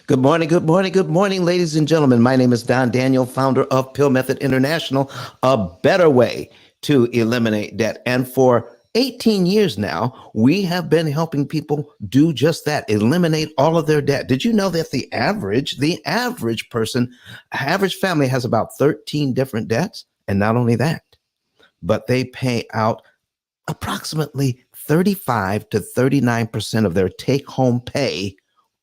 Good morning, good morning, good morning, ladies and gentlemen. My name is Don Daniel, founder of P.I.L.L Method International, a better way to eliminate debt. And for 18 years now, we have been helping people do just that, eliminate all of their debt. Did you know that the average person, average family has about 13 different debts? And not only that, but they pay out approximately 35 to 39% of their take-home pay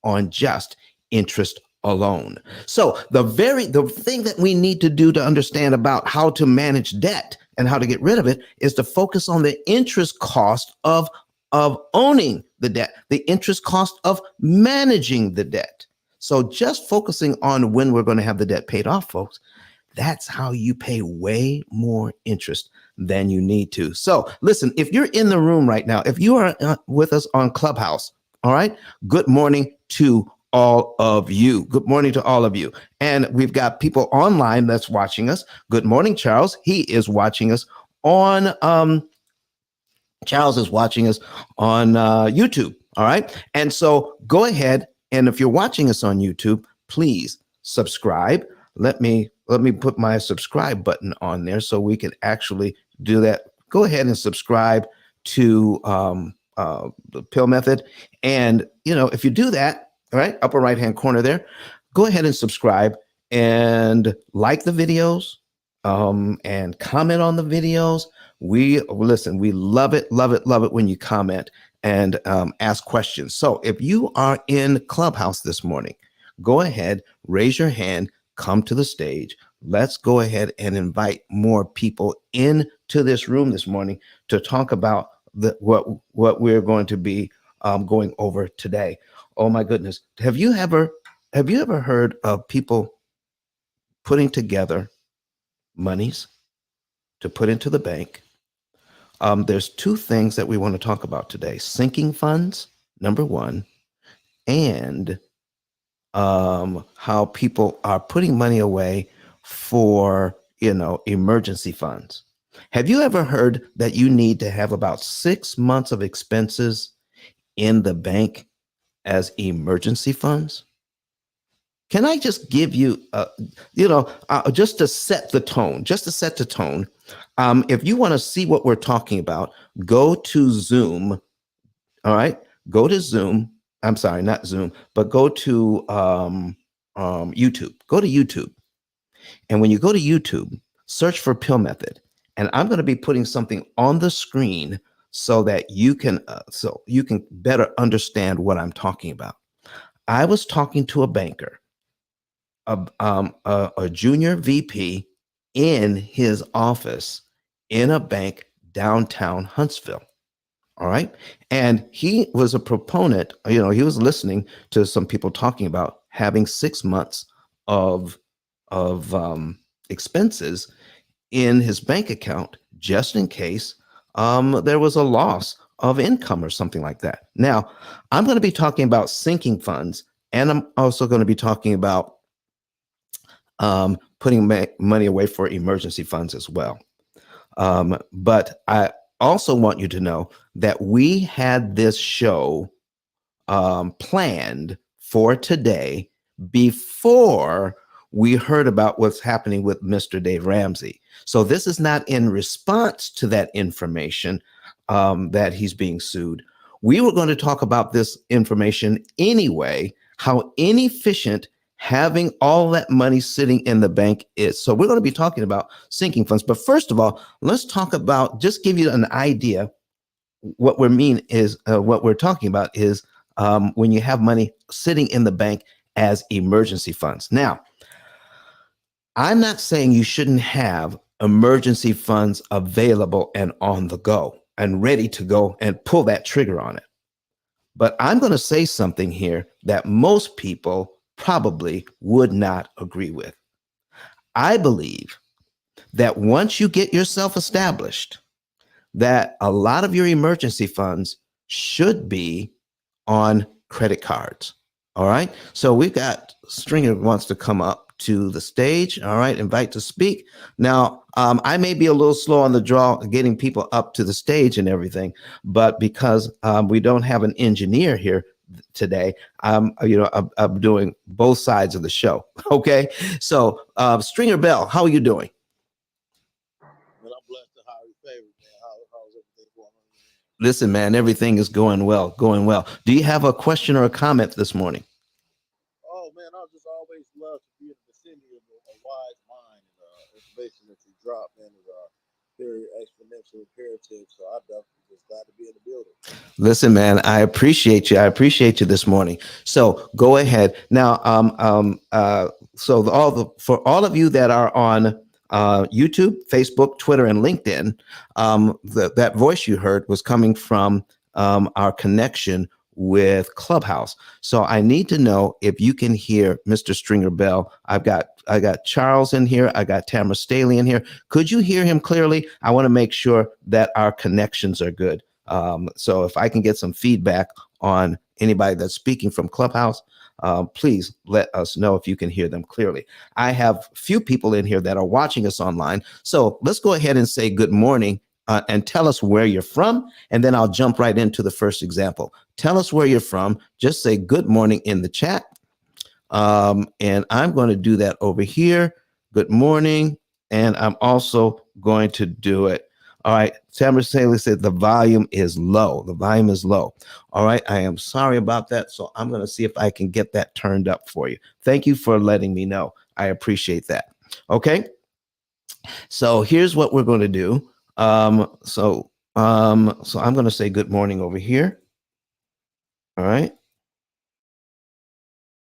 on just interest alone. So the thing that we need to do to understand about how to manage debt and how to get rid of it is to focus on the interest cost of owning the debt, the interest cost of managing the debt. So just focusing on when we're going to have the debt paid off, folks, that's how you pay way more interest than you need to. So listen, if you're in the room right now, if you are with us on Clubhouse, all right, good morning to all of you. Good morning to all of you. And we've got people online that's watching us. Good morning, Charles. He is watching us on, Charles is watching us on YouTube. All right. And so go ahead. And if you're watching us on YouTube, please subscribe. Let me put my subscribe button on there so we can actually do that. Go ahead and subscribe to the P.I.L.L Method. And, you know, if you do that, all right, upper right-hand corner there, go ahead and subscribe and like the videos and comment on the videos. We love it when you comment and ask questions. So if you are in Clubhouse this morning, go ahead, raise your hand, come to the stage. Let's go ahead and invite more people into this room this morning to talk about what we're going to be going over today. Oh my goodness. Have you ever heard of people putting together monies to put into the bank? There's two things that we want to talk about today: sinking funds, number one, and how people are putting money away for, emergency funds. Have you ever heard that you need to have about 6 months of expenses in the bank as emergency funds? can I just give you, just to set the tone, if you want to see what we're talking about, go to Zoom. All right. Go to Zoom. I'm sorry, not Zoom, but go to YouTube. Go to YouTube. And when you go to YouTube, search for Pill Method. And I'm going to be putting something on the screen so that you can better understand what I'm talking about. I was talking to a banker, a junior VP in his office in a bank downtown Huntsville. All right. And he was a proponent, he was listening to some people talking about having 6 months of expenses in his bank account just in case there was a loss of income or something like that. Now, I'm going to be talking about sinking funds, and I'm also going to be talking about putting money away for emergency funds as well. But I also want you to know that we had this show planned for today before we heard about what's happening with Mr. Dave Ramsey. So this is not in response to that information that he's being sued. We were going to talk about this information anyway, how inefficient having all that money sitting in the bank is. So we're going to be talking about sinking funds. But first of all, let's talk about, just give you an idea. What we're talking about is when you have money sitting in the bank as emergency funds. Now, I'm not saying you shouldn't have emergency funds available and on the go and ready to go and pull that trigger on it. But I'm going to say something here that most people probably would not agree with. I believe that once you get yourself established, that a lot of your emergency funds should be on credit cards. All right. So we've got Stringer wants to come up to the stage. All right. Invite to speak. Now, I may be a little slow on the draw getting people up to the stage and everything, but because we don't have an engineer here today, I'm doing both sides of the show. Okay. So Stringer Bell, how are you doing? Well, I'm blessed to highly favored, man. How's everything going on? Listen, man, everything is going well, going well. Do you have a question or a comment this morning? Oh, man, I just always love to be in the vicinity of a wise mind. And information that you drop, man, is very exponential, imperative. So I definitely just glad to be in the building. Listen, man, I appreciate you. I appreciate you this morning. So go ahead now. For all of you that are on YouTube, Facebook, Twitter, and LinkedIn, that voice you heard was coming from our connection with Clubhouse. So I need to know if you can hear Mr. Stringer Bell. I got Charles in here. I got Tamara Staley in here. Could you hear him clearly? I want to make sure that our connections are good. So if I can get some feedback on anybody that's speaking from Clubhouse, please let us know if you can hear them clearly. I have a few people in here that are watching us online. So let's go ahead and say good morning and tell us where you're from. And then I'll jump right into the first example. Tell us where you're from. Just say good morning in the chat. And I'm going to do that over here. Good morning. And I'm also going to do it. All right. Tamara Staley said the volume is low. The volume is low. All right. I am sorry about that. So I'm going to see if I can get that turned up for you. Thank you for letting me know. I appreciate that. Okay. So here's what we're going to do. So I'm going to say good morning over here. All right.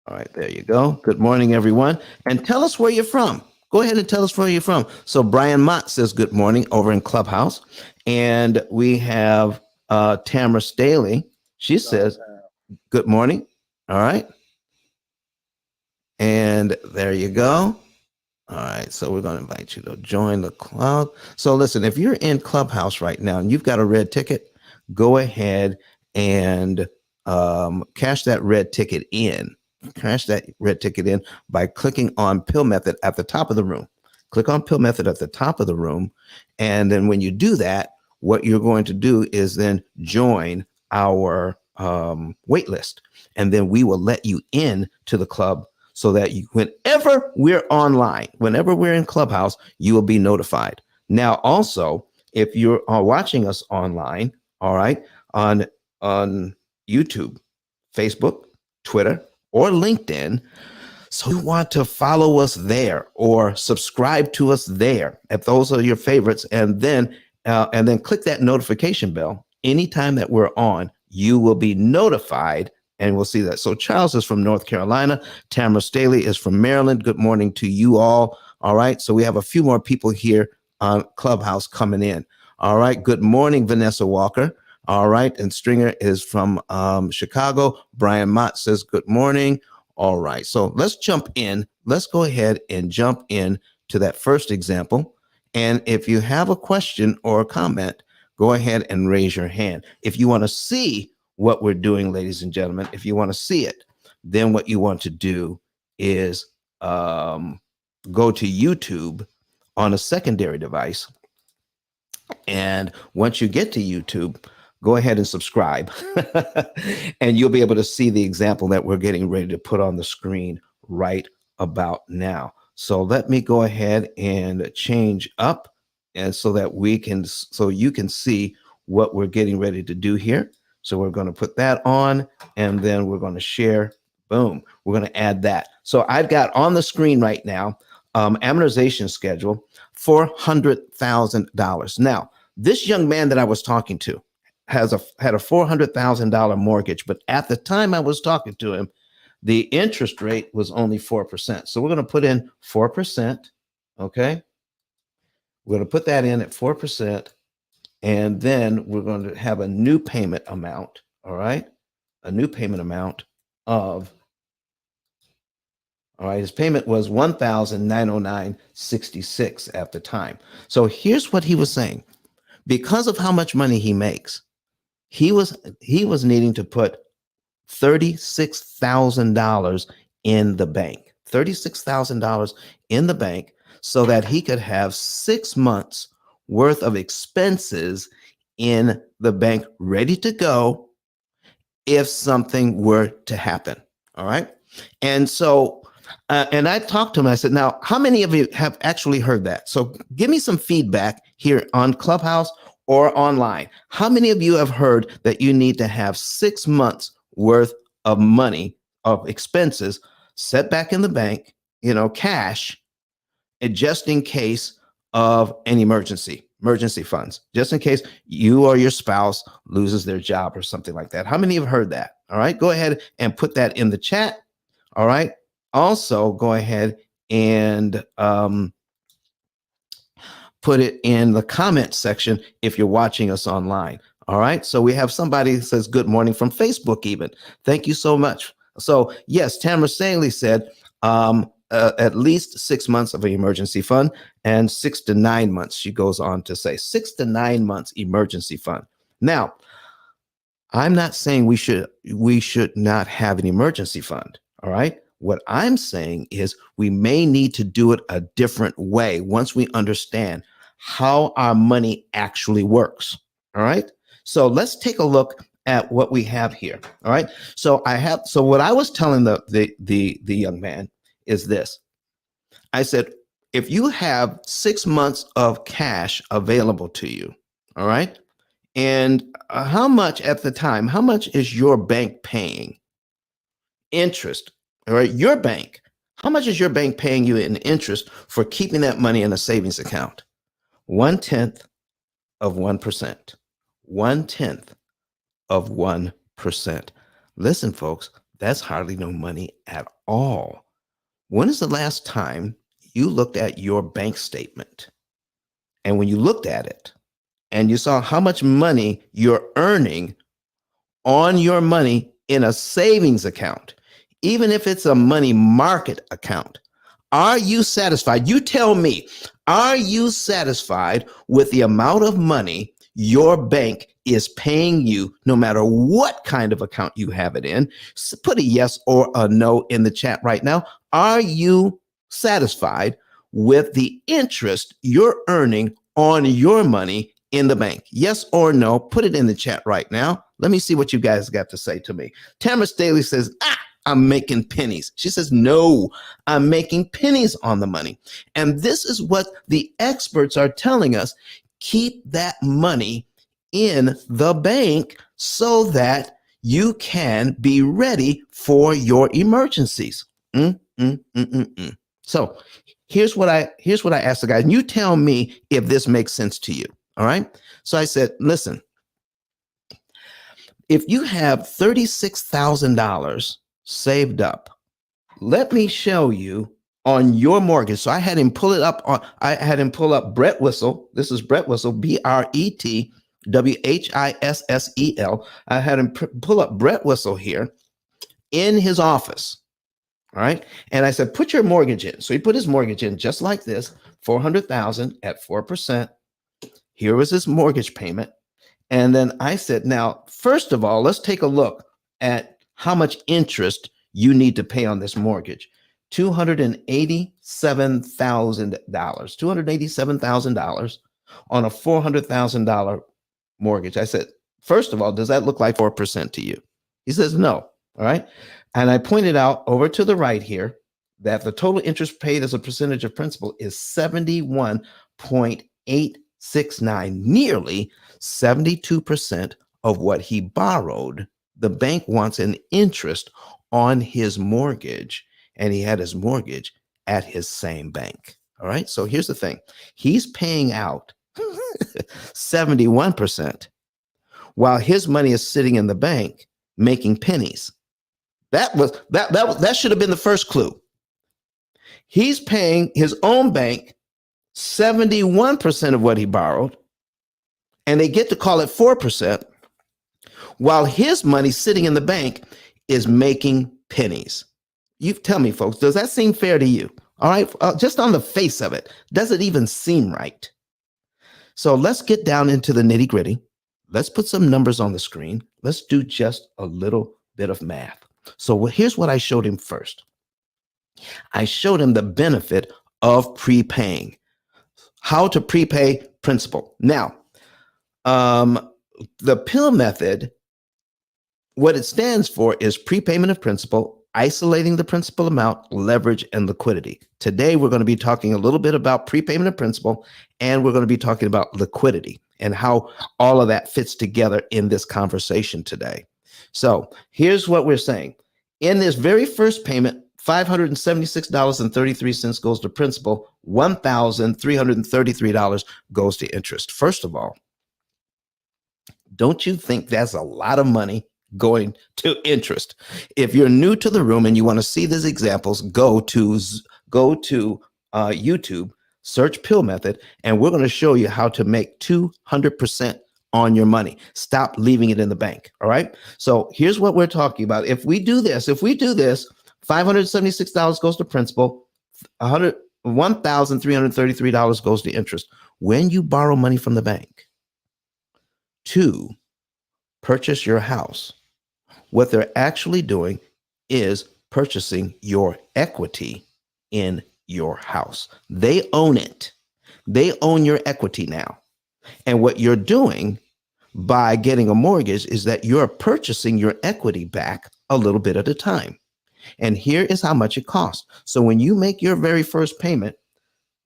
All right, there you go. Good morning, everyone. And tell us where you're from. Go ahead and tell us where you're from. So Brian Mott says good morning over in Clubhouse. And we have Tamara Staley. She says good morning. All right. And there you go. All right, so we're going to invite you to join the club. So listen, if you're in Clubhouse right now and you've got a red ticket, go ahead and cash that red ticket in. Cash that red ticket in by clicking on Pill Method at the top of the room. Click on Pill Method at the top of the room. And then when you do that, what you're going to do is then join our wait list. And then we will let you in to the club so that whenever we're online, whenever we're in Clubhouse, you will be notified. Now, also, if you are watching us online, all right, on YouTube, Facebook, Twitter, or LinkedIn, so you want to follow us there or subscribe to us there if those are your favorites, and then click that notification bell. Anytime that we're on, you will be notified and we'll see that. So Charles is from North Carolina. Tamara Staley is from Maryland. Good morning to you all. All right. So we have a few more people here on Clubhouse coming in. All right. Good morning, Vanessa Walker. All right. And Stringer is from Chicago. Brian Mott says good morning. All right. So let's jump in. Let's go ahead and jump in to that first example. And if you have a question or a comment, go ahead and raise your hand. If you want to see what we're doing, ladies and gentlemen, if you want to see it, then what you want to do is go to YouTube on a secondary device. And once you get to YouTube, go ahead and subscribe and you'll be able to see the example that we're getting ready to put on the screen right about now. So let me go ahead and change up and so you can see what we're getting ready to do here. So we're going to put that on and then we're going to share. Boom. We're going to add that. So I've got on the screen right now, amortization schedule, $400,000. Now, this young man that I was talking to had a $400,000 mortgage, but at the time I was talking to him, the interest rate was only 4%. So we're going to put in 4%. Okay. We're going to put that in at 4%. And then we're going to have a new payment amount. All right. A new payment amount of, all right, his payment was $1,909.66 at the time. So here's what he was saying. Because of how much money he makes, he was needing to put $36,000 in the bank, $36,000 in the bank so that he could have 6 months worth of expenses in the bank ready to go if something were to happen. All right. And so, and I talked to him, I said, now, how many of you have actually heard that? So give me some feedback here on Clubhouse or online. How many of you have heard that you need to have 6 months worth of money, of expenses set back in the bank, cash, and just in case of an emergency funds, just in case you or your spouse loses their job or something like that? How many have heard that? All right, go ahead and put that in the chat. All right. Also, go ahead and put it in the comment section if you're watching us online. All right. So we have somebody that says good morning from Facebook even. Thank you so much. So yes, Tamara Staley said at least 6 months of an emergency fund and 6 to 9 months. She goes on to say 6 to 9 months emergency fund. Now, I'm not saying we should not have an emergency fund. All right. What I'm saying is we may need to do it a different way once we understand how our money actually works. All right. So let's take a look at what we have here. All right. So what I was telling the young man is this. I said, if you have 6 months of cash available to you, all right, and how much at the time, how much is your bank paying interest? All right, your bank, how much is your bank paying you in interest for keeping that money in a savings account? 1/10 of 1%. 1/10 of 1%. Listen, folks, that's hardly no money at all. When is the last time you looked at your bank statement? And when you looked at it and you saw how much money you're earning on your money in a savings account, even if it's a money market account, are you satisfied? You tell me, are you satisfied with the amount of money your bank is paying you, no matter what kind of account you have it in? So put a yes or a no in the chat right now. Are you satisfied with the interest you're earning on your money in the bank? Yes or no? Put it in the chat right now. Let me see what you guys got to say to me. Tamara Staley says, I'm making pennies. She says, no, I'm making pennies on the money. And this is what the experts are telling us. Keep that money in the bank so that you can be ready for your emergencies. So here's what I asked the guy, and you tell me if this makes sense to you. All right. So I said, listen, if you have $36,000 saved up, let me show you on your mortgage. So I had him pull up Brett Whistle. This is Brett Whistle, BRETWHISSEL. I had him pull up Brett Whistle here in his office. All right. And I said, put your mortgage in. So he put his mortgage in just like this, 400,000 at 4%. Here was his mortgage payment. And then I said, now, first of all, let's take a look at how much interest you need to pay on this mortgage. $287,000 on a $400,000 mortgage. I said, first of all, does that look like 4% to you? He says, no. All right. And I pointed out over to the right here that the total interest paid as a percentage of principal is 71.869, nearly 72% of what he borrowed. The bank wants an interest on his mortgage, and he had his mortgage at his same bank. All right. So here's the thing. He's paying out 71% while his money is sitting in the bank making pennies. That should have been the first clue. He's paying his own bank 71% of what he borrowed, and they get to call it 4%, while his money sitting in the bank is making pennies. You tell me, folks, does that seem fair to you? All right, just on the face of it, does it even seem right? So let's get down into the nitty gritty. Let's put some numbers on the screen. Let's do just a little bit of math. So here's what I showed him first. I showed him the benefit of prepaying, how to prepay principal. Now, the P.I.L.L method, what it stands for is prepayment of principal, isolating the principal amount, leverage, and liquidity. Today, we're going to be talking a little bit about prepayment of principal, and we're going to be talking about liquidity and how all of that fits together in this conversation today. So here's what we're saying. In this very first payment, $576.33 goes to principal, $1,333 goes to interest. First of all, don't you think that's a lot of money going to interest? If you're new to the room and you want to see these examples, go to YouTube, search P.I.L.L method, and we're going to show you how to make 200% on your money. Stop leaving it in the bank. All right. So here's what we're talking about. If we do this, $576 goes to principal, $1,333 goes to interest. When you borrow money from the bank to purchase your house, what they're actually doing is purchasing your equity in your house. They own it. They own your equity now. And what you're doing by getting a mortgage is that you're purchasing your equity back a little bit at a time. And here is how much it costs. So when you make your very first payment,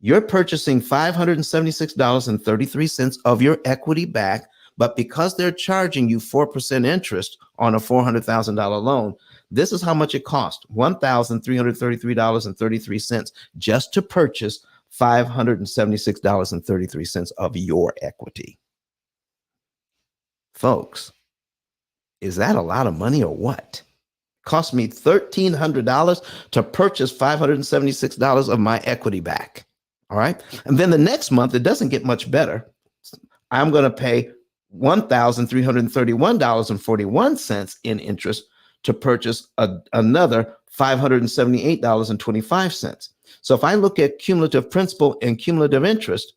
you're purchasing $576.33 of your equity back. But because they're charging you 4% interest on a $400,000 loan, this is how much it costs: $1,333.33 just to purchase $576.33 of your equity. Folks, is that a lot of money or what? Cost me $1,300 to purchase $576 of my equity back. All right. And then the next month, it doesn't get much better. I'm going to pay $1,331.41 in interest to purchase another $578.25. So if I look at cumulative principal and cumulative interest,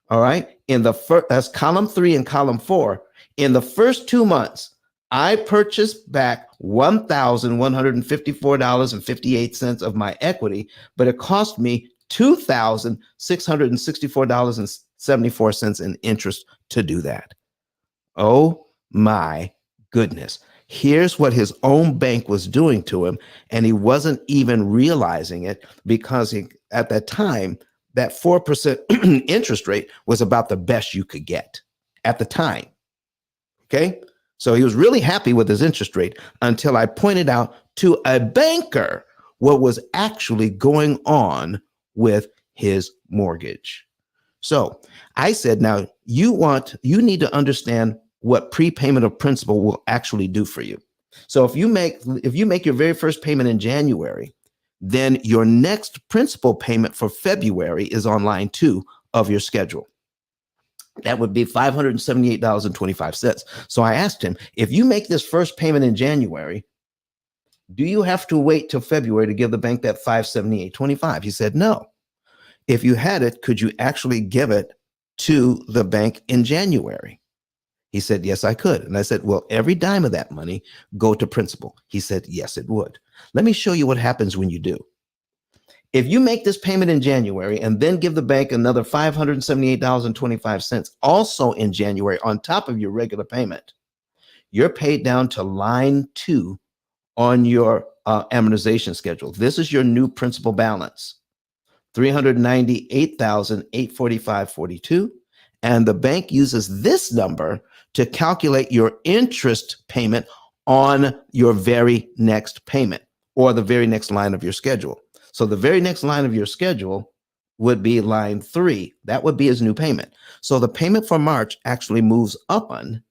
all right, in the first, that's column 3 and column 4, in the first 2 months, I purchased back $1,154.58 of my equity, but it cost me $2,664.74 in interest to do that. Oh my goodness. Here's what his own bank was doing to him, and he wasn't even realizing it because at that time, that 4% interest rate was about the best you could get at the time. Okay. So he was really happy with his interest rate until I pointed out to a banker what was actually going on with his mortgage. So I said, now you need to understand what prepayment of principal will actually do for you. So if you make your very first payment in January, then your next principal payment for February is on line 2 of your schedule. That would be $578.25. So I asked him, if you make this first payment in January, do you have to wait till February to give the bank that $578.25? He said, no. If you had it, could you actually give it to the bank in January? He said, yes, I could. And I said, well, every dime of that money go to principal. He said, yes, it would. Let me show you what happens when you do. If you make this payment in January and then give the bank another $578.25 also in January on top of your regular payment, you're paid down to line 2 on your amortization schedule. This is your new principal balance, $398,845.42. And the bank uses this number to calculate your interest payment on your very next payment or the very next line of your schedule. So the very next line of your schedule would be line 3. That would be his new payment. So the payment for March actually moves up on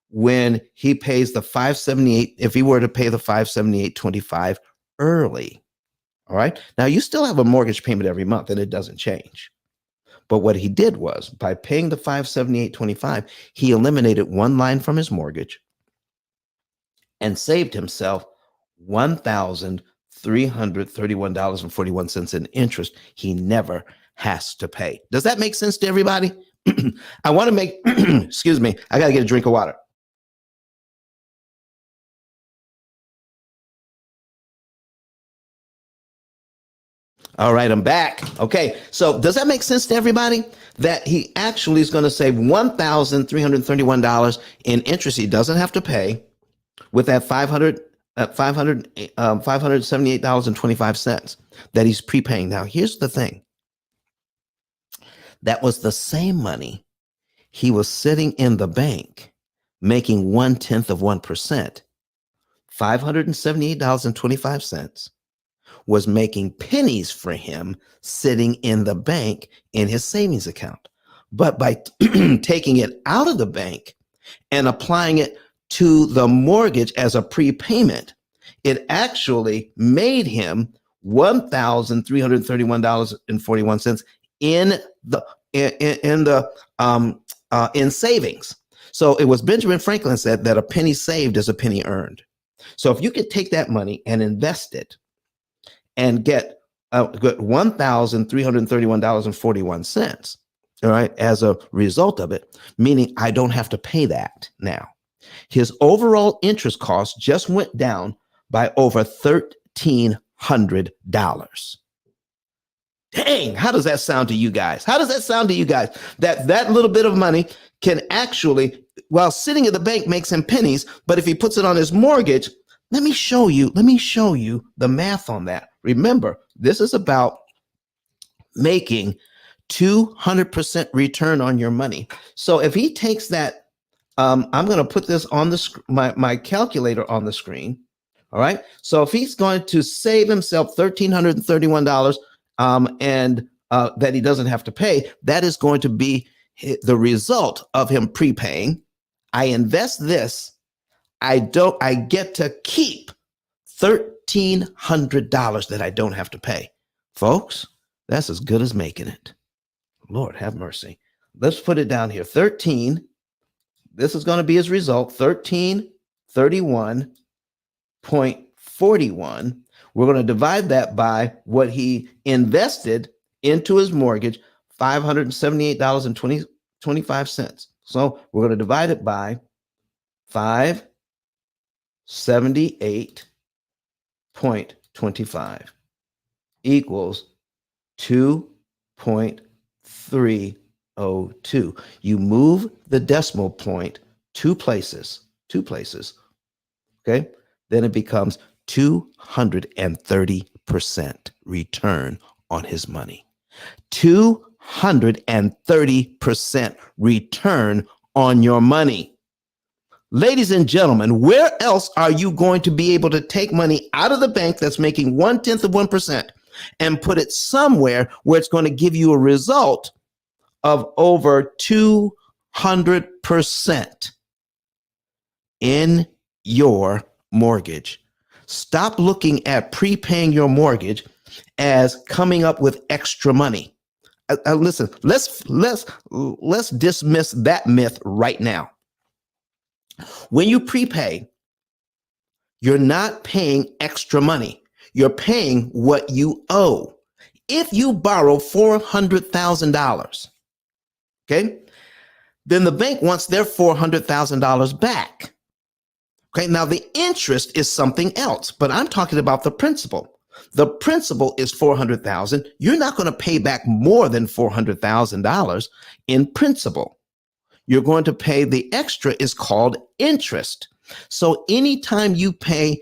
when he pays the 578, if he were to pay the 578.25 early. All right. Now you still have a mortgage payment every month and it doesn't change. But what he did was, by paying the 578.25, he eliminated one line from his mortgage and saved himself $1,331.41 in interest he never has to pay. Does that make sense to everybody? I want to make, excuse me, I got to get a drink of water. All right, I'm back. Okay, so does that make sense to everybody? That he actually is going to save $1,331 in interest he doesn't have to pay with that $578.25 that he's prepaying. Now, here's the thing. That was the same money he was sitting in the bank making 1/10 of 1%. $578.25 was making pennies for him sitting in the bank in his savings account. But by taking it out of the bank and applying it to the mortgage as a prepayment, it actually made him $1,331.41 in savings. So it was Benjamin Franklin said that a penny saved is a penny earned. So if you could take that money and invest it and get $1,331.41, all right, as a result of it, meaning I don't have to pay that now. His overall interest cost just went down by over $1,300. Dang, how does that sound to you guys? How does that sound to you guys? That little bit of money can actually, while sitting at the bank, makes him pennies, but if he puts it on his mortgage, let me show you the math on that. Remember, this is about making 200% return on your money. So if he takes that, I'm going to put this on my calculator on the screen. All right. So if he's going to save himself $1,331 and that he doesn't have to pay, that is going to be the result of him prepaying. I invest this. I get to keep $1,300 that I don't have to pay. Folks, that's as good as making it. Lord have mercy. Let's put it down here. 13. This is going to be his result. 1331.41. We're going to divide that by what he invested into his mortgage, $578.25. So we're going to divide it by 578.25 equals 2.302. You move the decimal point two places, Okay. Then it becomes 230% return on his money. 230% return on your money. Ladies and gentlemen, where else are you going to be able to take money out of the bank that's making 0.1% and put it somewhere where it's going to give you a result of over 200% in your mortgage? Stop looking at prepaying your mortgage as coming up with extra money. Listen, let's dismiss that myth right now. When you prepay, you're not paying extra money. You're paying what you owe. If you borrow $400,000, okay, then the bank wants their $400,000 back. Okay, now the interest is something else, but I'm talking about the principal. The principal is $400,000. You're not going to pay back more than $400,000 in principal. You're going to pay the extra is called interest. So anytime you pay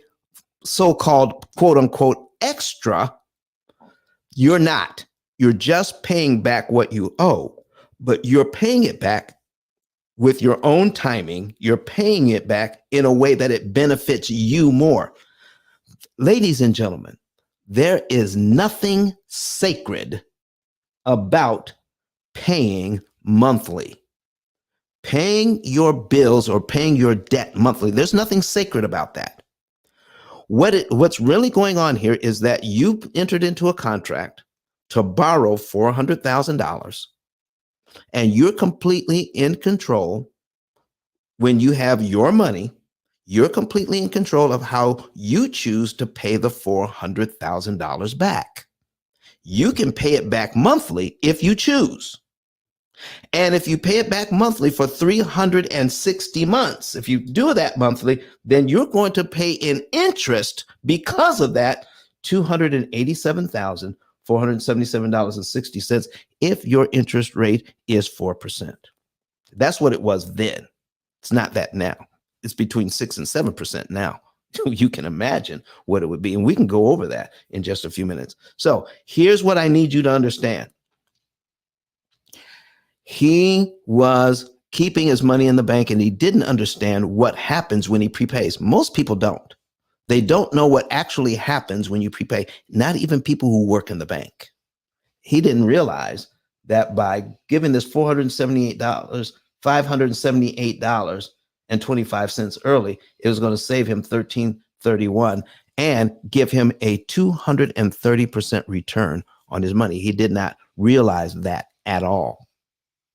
so-called quote unquote extra, you're not. You're just paying back what you owe, but you're paying it back with your own timing. You're paying it back in a way that it benefits you more. Ladies and gentlemen, there is nothing sacred about paying monthly. Paying your bills or paying your debt monthly, there's nothing sacred about that. What's really going on here is that you entered into a contract to borrow $400,000, and you're completely in control. When you have your money, you're completely in control of how you choose to pay the $400,000 back. You can pay it back monthly if you choose. And if you pay it back monthly for 360 months, if you do that monthly, then you're going to pay in interest because of that $287,477.60 if your interest rate is 4%. That's what it was then. It's not that now. It's between 6 and 7% now. You can imagine what it would be. And we can go over that in just a few minutes. So here's what I need you to understand. He was keeping his money in the bank and he didn't understand what happens when he prepays. Most people don't. They don't know what actually happens when you prepay, not even people who work in the bank. He didn't realize that by giving this $578.25 early, it was going to save him $1,331 and give him a 230% return on his money. He did not realize that at all.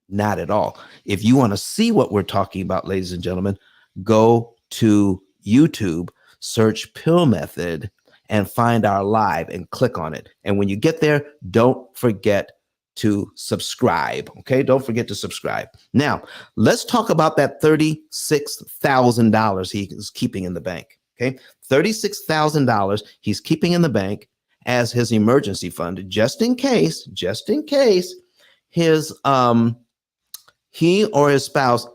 Not at all. If you want to see what we're talking about, ladies and gentlemen, go to YouTube, search P.I.L.L Method, and find our live and click on it. And when you get there, don't forget to subscribe. Okay, don't forget to subscribe. Now, let's talk about that $36,000 he is keeping in the bank. Okay, $36,000 he's keeping in the bank as his emergency fund, just in case his he or his spouse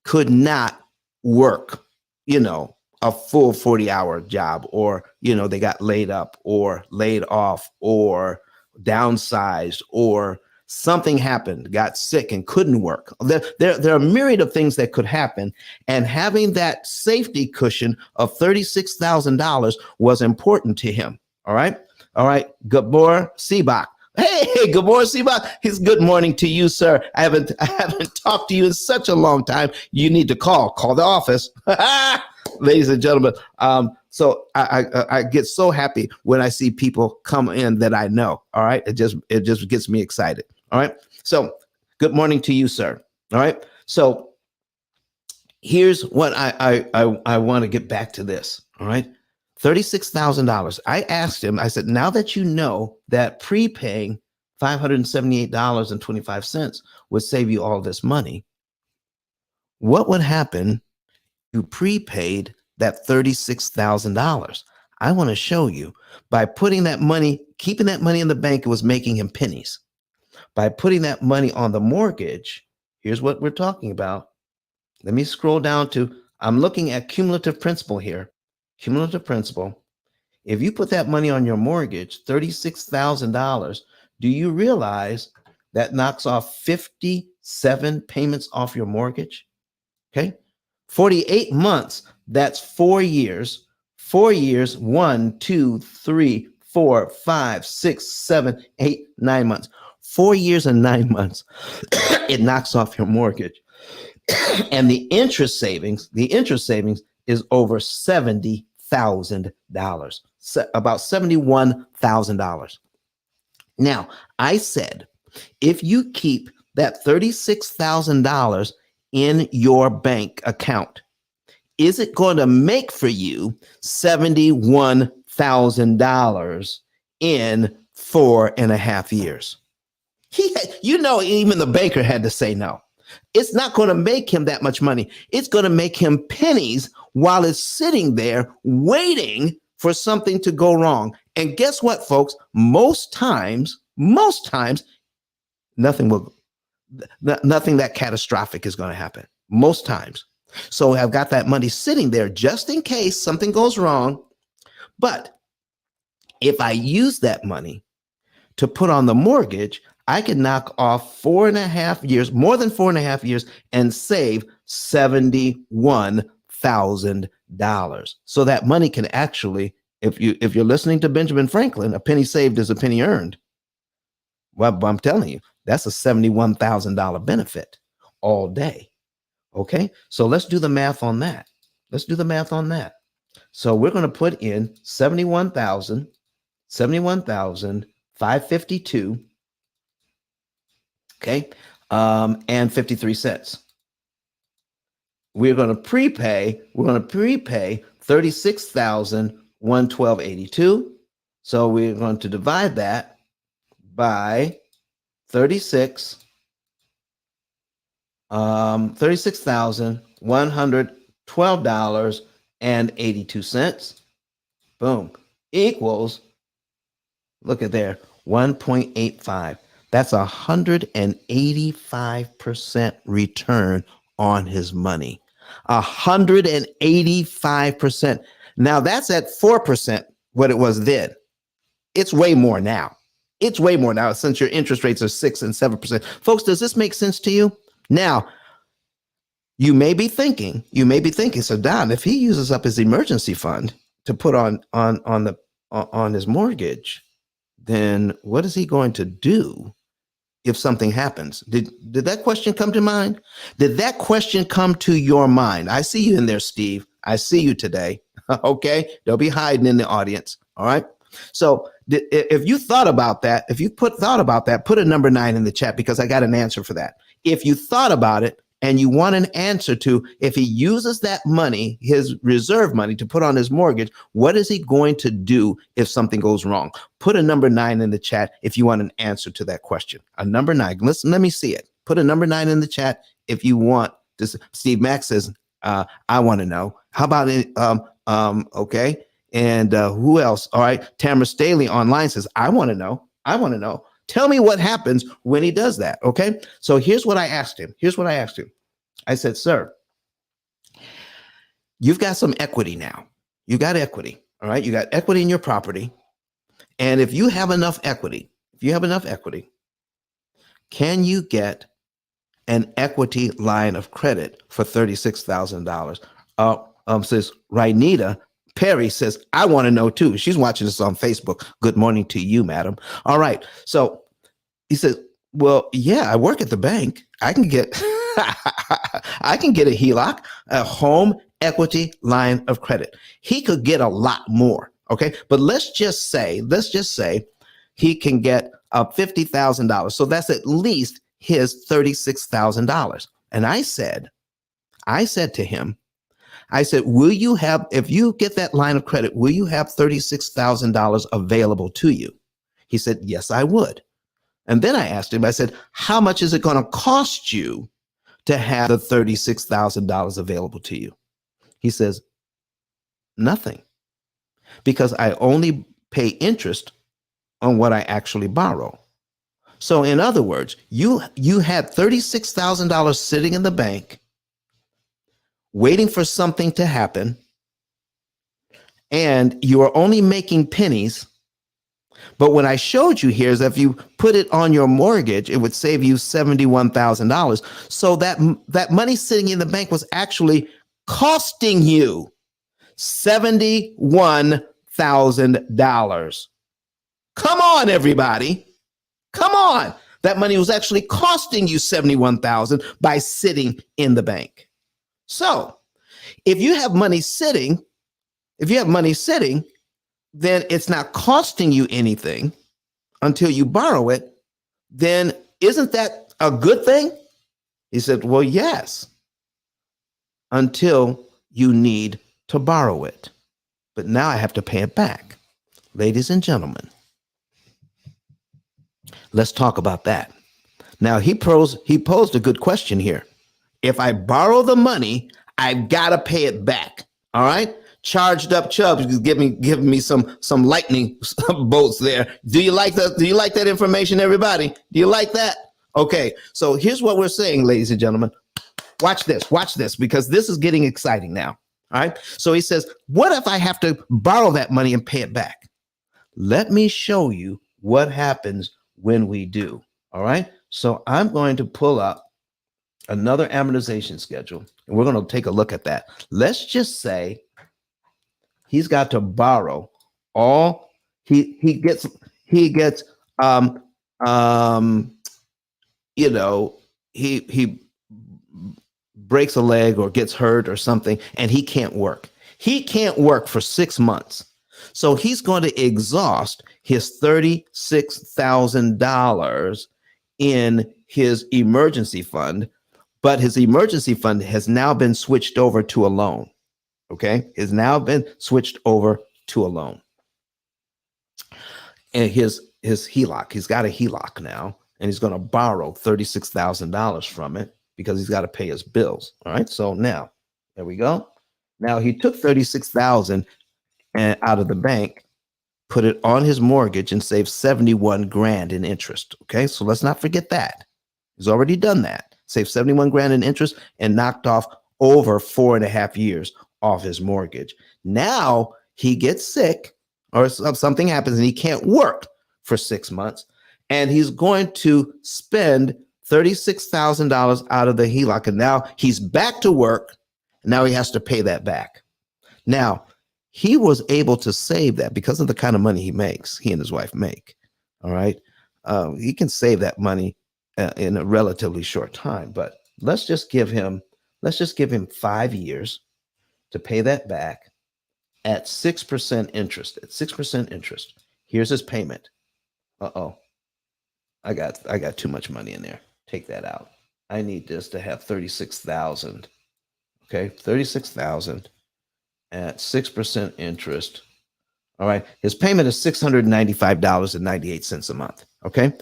could not work, a full 40-hour job, or, they got laid up or laid off or downsized, or something happened, got sick and couldn't work. There are a myriad of things that could happen. And having that safety cushion of $36,000 was important to him. All right. Gabor Seabach. Hey, Gabor Seabach. It's good morning to you, sir. I haven't talked to you in such a long time. You need to call the office. Ladies and gentlemen. So I get so happy when I see people come in that I know. All right. It just gets me excited. All right. So good morning to you, sir. All right. So here's what I want to get back to this. All right. $36,000. I asked him, I said, now that you know that prepaying $578.25 would save you all this money, what would happen if you prepaid that $36,000? I want to show you. By putting that money, keeping that money in the bank, it was making him pennies. By putting that money on the mortgage, here's what we're talking about. Let me scroll down to, I'm looking at cumulative principal here. cumulative principal. If you put that money on your mortgage, $36,000, do you realize that knocks off 57 payments off your mortgage? Okay. 48 months, that's 4 years. 4 years, 1, 2, 3, 4, 5, 6, 7, 8, 9 months. 4 years and 9 months, it knocks off your mortgage. And the interest savings is over $70,000, about $71,000. Now, I said, if you keep that $36,000 in your bank account, is it going to make for you $71,000 in 4.5 years? Even the banker had to say no. It's not going to make him that much money. It's going to make him pennies while it's sitting there waiting for something to go wrong. And guess what, folks? Most times, nothing that catastrophic is going to happen. Most times. So I've got that money sitting there just in case something goes wrong. But if I use that money to put on the mortgage, I can knock off 4.5 years, more than 4.5 years, and save $71,000. So that money can actually, if you're listening to Benjamin Franklin, a penny saved is a penny earned. Well, I'm telling you, that's a $71,000 benefit all day. Okay, so let's do the math on that. So we're going to put in 71,552. Okay, and 53 cents. We're going to prepay 36,112.82. So we're going to divide that by 36,112.82. Boom. Equals, look at there, 1.85. That's 185% return on his money. 185%. Now that's at 4% what it was then. It's way more now. Since your interest rates are 6 and 7%. Folks, does this make sense to you? Now, you may be thinking, so Don, if he uses up his emergency fund to put on his mortgage, then what is he going to do if something happens? Did that question come to mind? Did that question come to your mind? I see you in there, Steve. I see you today. Okay, don't be hiding in the audience. All right. So if you thought about that, put a number 9 in the chat, because I got an answer for that. If you thought about it and you want an answer to, if he uses that money, his reserve money, to put on his mortgage, what is he going to do if something goes wrong? Put a number 9 in the chat if you want an answer to that question. A number 9. Listen, let me see it. Put a number 9 in the chat if you want this. Steve Mack says, I want to know. How about it? Okay. And who else? All right. Tamara Staley online says, I want to know. Tell me what happens when he does that. Okay. So here's what I asked him. I said, sir, you've got some equity now. You got equity. All right. You got equity in your property. And if you have enough equity, can you get an equity line of credit for $36,000? Says Rhinita Perry says, I want to know too. She's watching this on Facebook. Good morning to you, madam. All right. So he says, well, yeah, I work at the bank. I can get I can get a HELOC, a home equity line of credit. He could get a lot more. Okay. But let's just say he can get $50,000. So that's at least his $36,000. And I said to him, will you have, if you get that line of credit, will you have $36,000 available to you? He said, yes, I would. And then I asked him, I said, how much is it going to cost you to have the $36,000 available to you? He says, nothing, because I only pay interest on what I actually borrow. So in other words, you had $36,000 sitting in the bank waiting for something to happen, and you are only making pennies. But what I showed you here is if you put it on your mortgage, it would save you $71,000. So that money sitting in the bank was actually costing you $71,000. Come on, everybody. Come on. That money was actually costing you $71,000 by sitting in the bank. So if you have money sitting, then it's not costing you anything until you borrow it. Then isn't that a good thing? He said, well, yes, until you need to borrow it. But now I have to pay it back. Ladies and gentlemen, let's talk about that. Now, he posed a good question here. If I borrow the money, I've got to pay it back. All right? Charged up Chubbs is giving me some lightning bolts there. Do you like that? Do you like that information, everybody? Do you like that? Okay, so here's what we're saying, ladies and gentlemen. Watch this, because this is getting exciting now. All right. So he says, what if I have to borrow that money and pay it back? Let me show you what happens when we do. All right. So I'm going to pull up another amortization schedule, and we're going to take a look at that. Let's just say he's got to borrow all he gets he breaks a leg or gets hurt or something, and he can't work. He can't work for 6 months. So he's going to exhaust his $36,000 in his emergency fund, but his emergency fund has now been switched over to a loan. Okay, has now been switched over to a loan. And his HELOC, he's got a HELOC now, and he's going to borrow $36,000 from it because he's got to pay his bills. All right, so now there we go. Now he took $36,000 out of the bank, put it on his mortgage, and saved 71 grand in interest. Okay, so let's not forget that. He's already done that. Saved 71 grand in interest and knocked off over 4.5 years off his mortgage. Now he gets sick or something happens and he can't work for 6 months. And he's going to spend $36,000 out of the HELOC. And now he's back to work. Now he has to pay that back. Now, he was able to save that because of the kind of money he makes, he and his wife make. All right. He can save that money in a relatively short time. But let's just give him 5 years to pay that back at 6% interest. At 6% interest. Here's his payment. Uh-oh. I got too much money in there. Take that out. I need this to have 36,000. Okay, 36,000 at 6% interest. All right, his payment is $695.98 a month. Okay,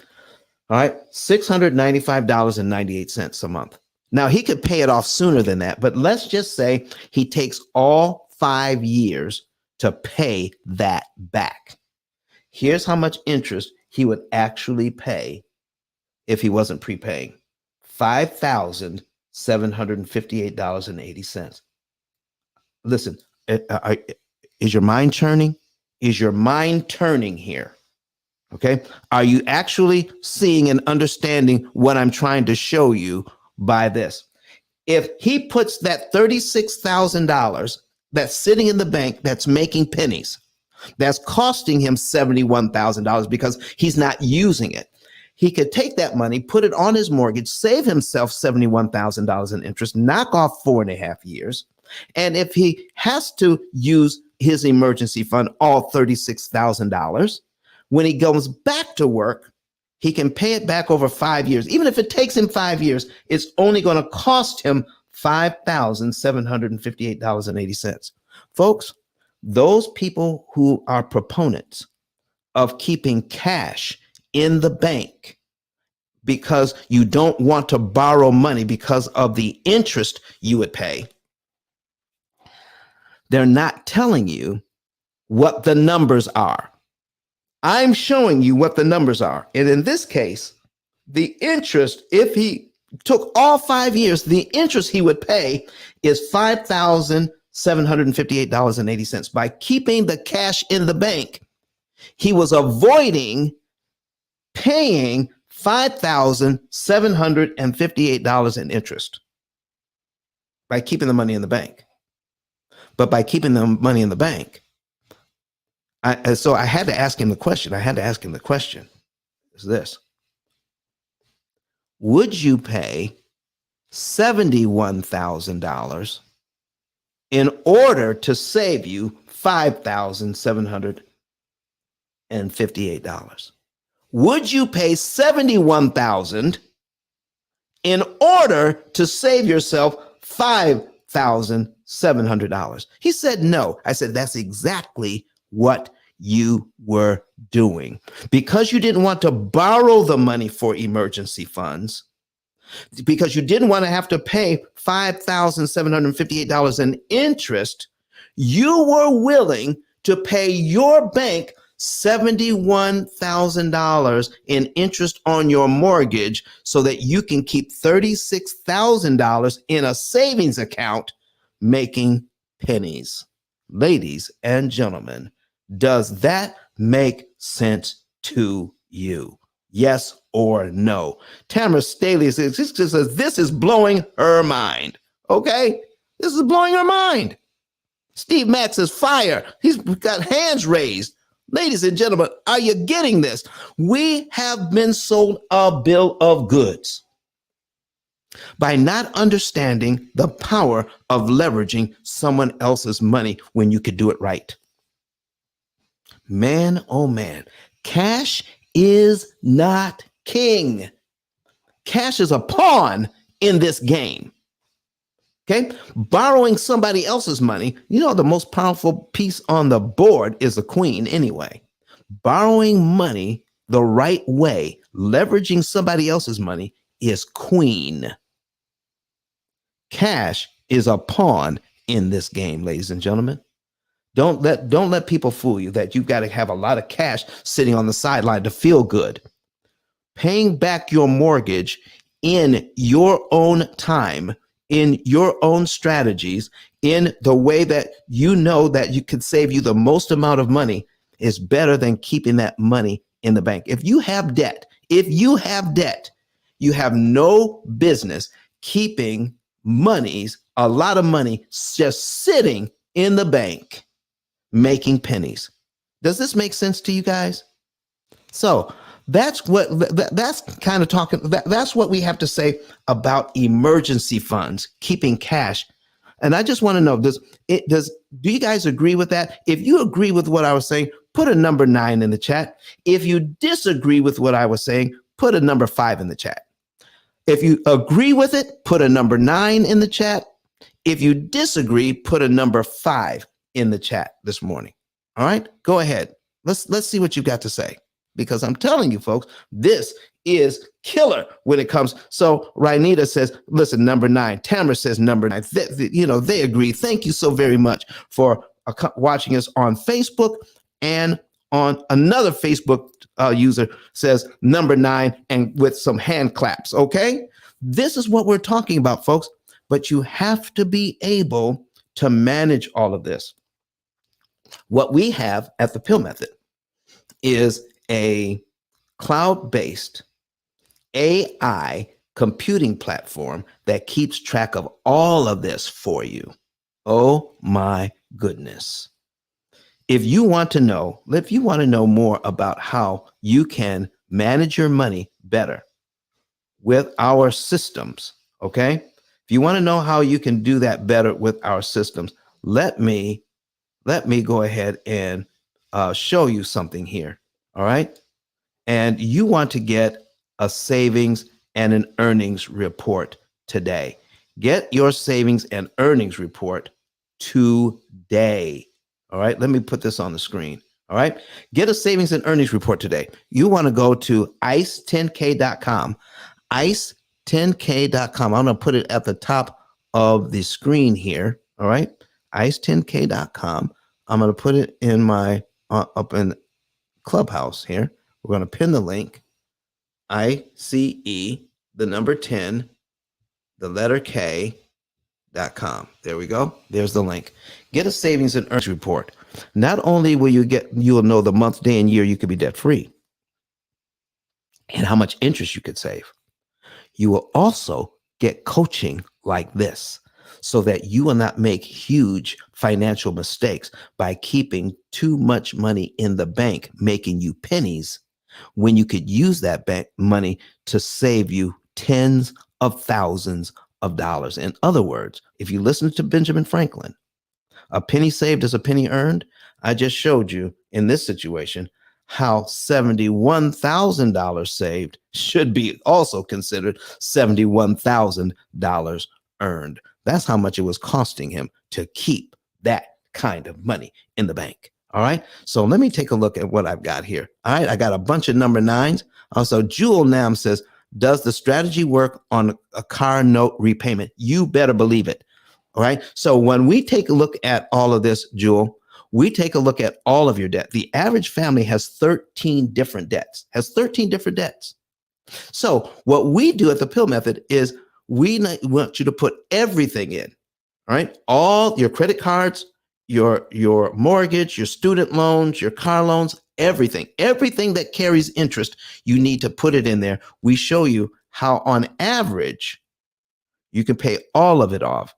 all right, $695.98 a month. Now he could pay it off sooner than that, but let's just say he takes all 5 years to pay that back. Here's how much interest he would actually pay if he wasn't prepaying: $5,758.80. Listen, is your mind churning? Is your mind turning here? Okay. Are you actually seeing and understanding what I'm trying to show you by this? If he puts that $36,000 that's sitting in the bank, that's making pennies, that's costing him $71,000 because he's not using it, he could take that money, put it on his mortgage, save himself $71,000 in interest, knock off 4.5 years. And if he has to use his emergency fund, all $36,000, when he goes back to work, he can pay it back over 5 years. Even if it takes him 5 years, it's only going to cost him $5,758.80. Folks, those people who are proponents of keeping cash in the bank because you don't want to borrow money because of the interest you would pay, they're not telling you what the numbers are. I'm showing you what the numbers are. And in this case, the interest, if he took all 5 years, the interest he would pay is $5,758.80. $5,758.80. By keeping the cash in the bank, he was avoiding paying $5,758 in interest by keeping the money in the bank. But by keeping the money in the bank, so I had to ask him the question. Is this: would you pay $71,000 in order to save you $5,758? Would you pay $71,000 in order to save yourself $5,700? He said no. I said, that's exactly what you were doing. Because you didn't want to borrow the money for emergency funds, because you didn't want to have to pay $5,758 in interest, you were willing to pay your bank $71,000 in interest on your mortgage so that you can keep $36,000 in a savings account making pennies. Ladies and gentlemen, does that make sense to you? Yes or no? Tamara Staley says, this is blowing her mind. Okay? This is blowing her mind. Steve Mack says, fire. He's got hands raised. Ladies and gentlemen, are you getting this? We have been sold a bill of goods by not understanding the power of leveraging someone else's money when you could do it right. Man, oh man, cash is not king. Cash is a pawn in this game. Okay, borrowing somebody else's money, you know, the most powerful piece on the board is the queen anyway. Borrowing money the right way, leveraging somebody else's money, is queen. Cash is a pawn in this game, ladies and gentlemen. Don't let people fool you that you've got to have a lot of cash sitting on the sideline to feel good. Paying back your mortgage in your own time, in your own strategies, in the way that you know that you could save you the most amount of money is better than keeping that money in the bank. If you have debt, you have no business keeping a lot of money just sitting in the bank making pennies. Does this make sense to you guys? So that's what we have to say about emergency funds, keeping cash. And I just want to know, do you guys agree with that? If you agree with what I was saying, put a number 9 in the chat. If you disagree with what I was saying, put a number 5 in the chat. If you agree with it, put a number 9 in the chat. If you disagree, put a number 5 in the chat this morning. All right, go ahead. Let's see what you've got to say, because I'm telling you, folks, this is killer when it comes. So Rhainita says, listen, number 9. Tamara says number 9. They agree. Thank you so very much for watching us on Facebook, and on another Facebook user says number 9, and with some hand claps. Okay, this is what we're talking about, folks. But you have to be able to manage all of this. What we have at the P.I.L.L Method is a cloud-based AI computing platform that keeps track of all of this for you. Oh my goodness. If you want to know more about how you can manage your money better with our systems, okay? If you want to know how you can do that better with our systems, let me go ahead and show you something here. All right. And you want to get a savings and an earnings report today. Get your savings and earnings report today. All right. Let me put this on the screen. All right. Get a savings and earnings report today. You want to go to ice10k.com. ice10k.com. I'm going to put it at the top of the screen here. All right. ice10k.com. I'm going to put it in my up in Clubhouse here. We're going to pin the link. ICE, the number 10, the letter K, There we go. There's the link. Get a savings and earnings report. Not only will you'll know the month, day, and year you could be debt free and how much interest you could save. You will also get coaching like this so that you will not make huge financial mistakes by keeping too much money in the bank, making you pennies when you could use that bank money to save you tens of thousands of dollars. In other words, if you listen to Benjamin Franklin, a penny saved is a penny earned. I just showed you in this situation how $71,000 saved should be also considered $71,000 earned. That's how much it was costing him to keep that kind of money in the bank. All right. So let me take a look at what I've got here. All right. I got a bunch of number nines. Also, Jewel Nam says, does the strategy work on a car note repayment? You better believe it. All right. So when we take a look at all of this, Jewel, we take a look at all of your debt. The average family has 13 different debts, So what we do at the P.I.L.L method is we want you to put everything in, all right? All your credit cards, your mortgage, your student loans, your car loans, everything that carries interest, you need to put it in there. We show you how on average you can pay all of it off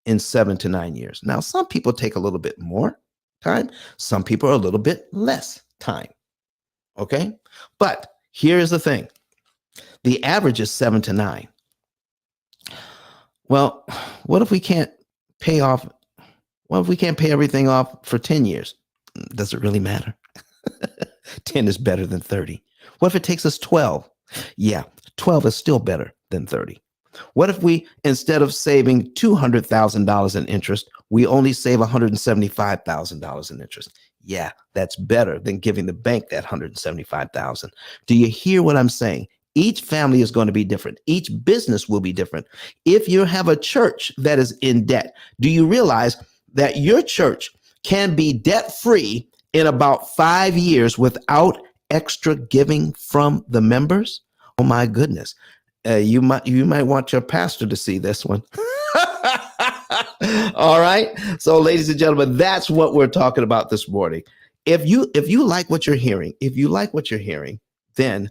in 7 to 9 years. Now, some people take a little bit more time. Some people are a little bit less time. Okay. But here's the thing. The average is 7 to 9. Well, what if we can't pay off? What if we can't pay everything off for 10 years? Does it really matter? 10 is better than 30. What if it takes us 12? Yeah, 12 is still better than 30. What if we, instead of saving $200,000 in interest, we only save $175,000 in interest? Yeah, that's better than giving the bank that $175,000. Do you hear what I'm saying? Each family is going to be different. Each business will be different. If you have a church that is in debt, do you realize that your church can be debt-free in about 5 years without extra giving from the members? Oh my goodness. You might want your pastor to see this one. All right. So, ladies and gentlemen, that's what we're talking about this morning. If you like what you're hearing, then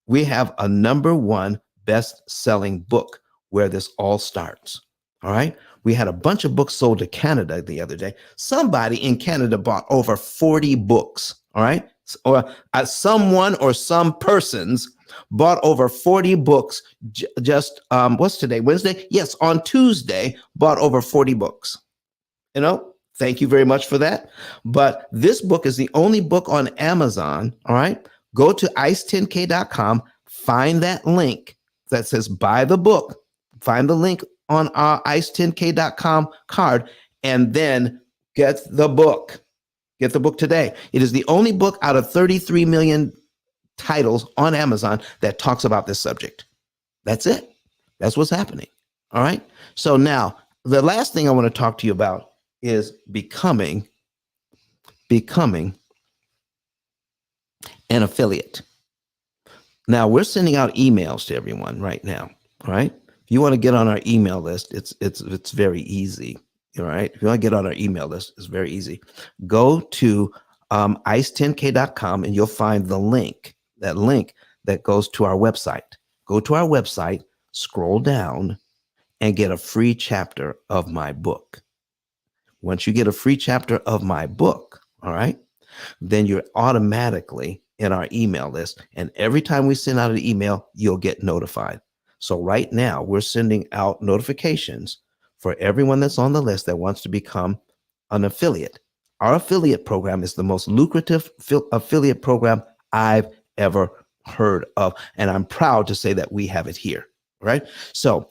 we have a #1 best-selling book where this all starts. All right. We had a bunch of books sold to Canada the other day. Somebody in Canada bought over 40 books. All right. Or someone or some persons bought over 40 books just what's today, Wednesday? Yes, on Tuesday, bought over 40 books. Thank you very much for that. But this book is the only book on Amazon. All right. Go to ice10k.com, find that link that says buy the book, find the link on our ice10k.com card, and then get the book. Get the book today. It is the only book out of 33 million titles on Amazon that talks about this subject. That's it. That's what's happening. All right. So now the last thing I want to talk to you about is becoming an affiliate. Now we're sending out emails to everyone right now. All right. If you want to get on our email list, it's very easy. All right. If you want to get on our email list, it's very easy. Go to ice10k.com and you'll find the link, that goes to our website. Go to our website, scroll down, and get a free chapter of my book. Once you get a free chapter of my book, all right, then you're automatically in our email list. And every time we send out an email, you'll get notified. So right now, we're sending out notifications for everyone that's on the list that wants to become an affiliate. Our affiliate program is the most lucrative affiliate program I've ever heard of. And I'm proud to say that we have it here. Right? So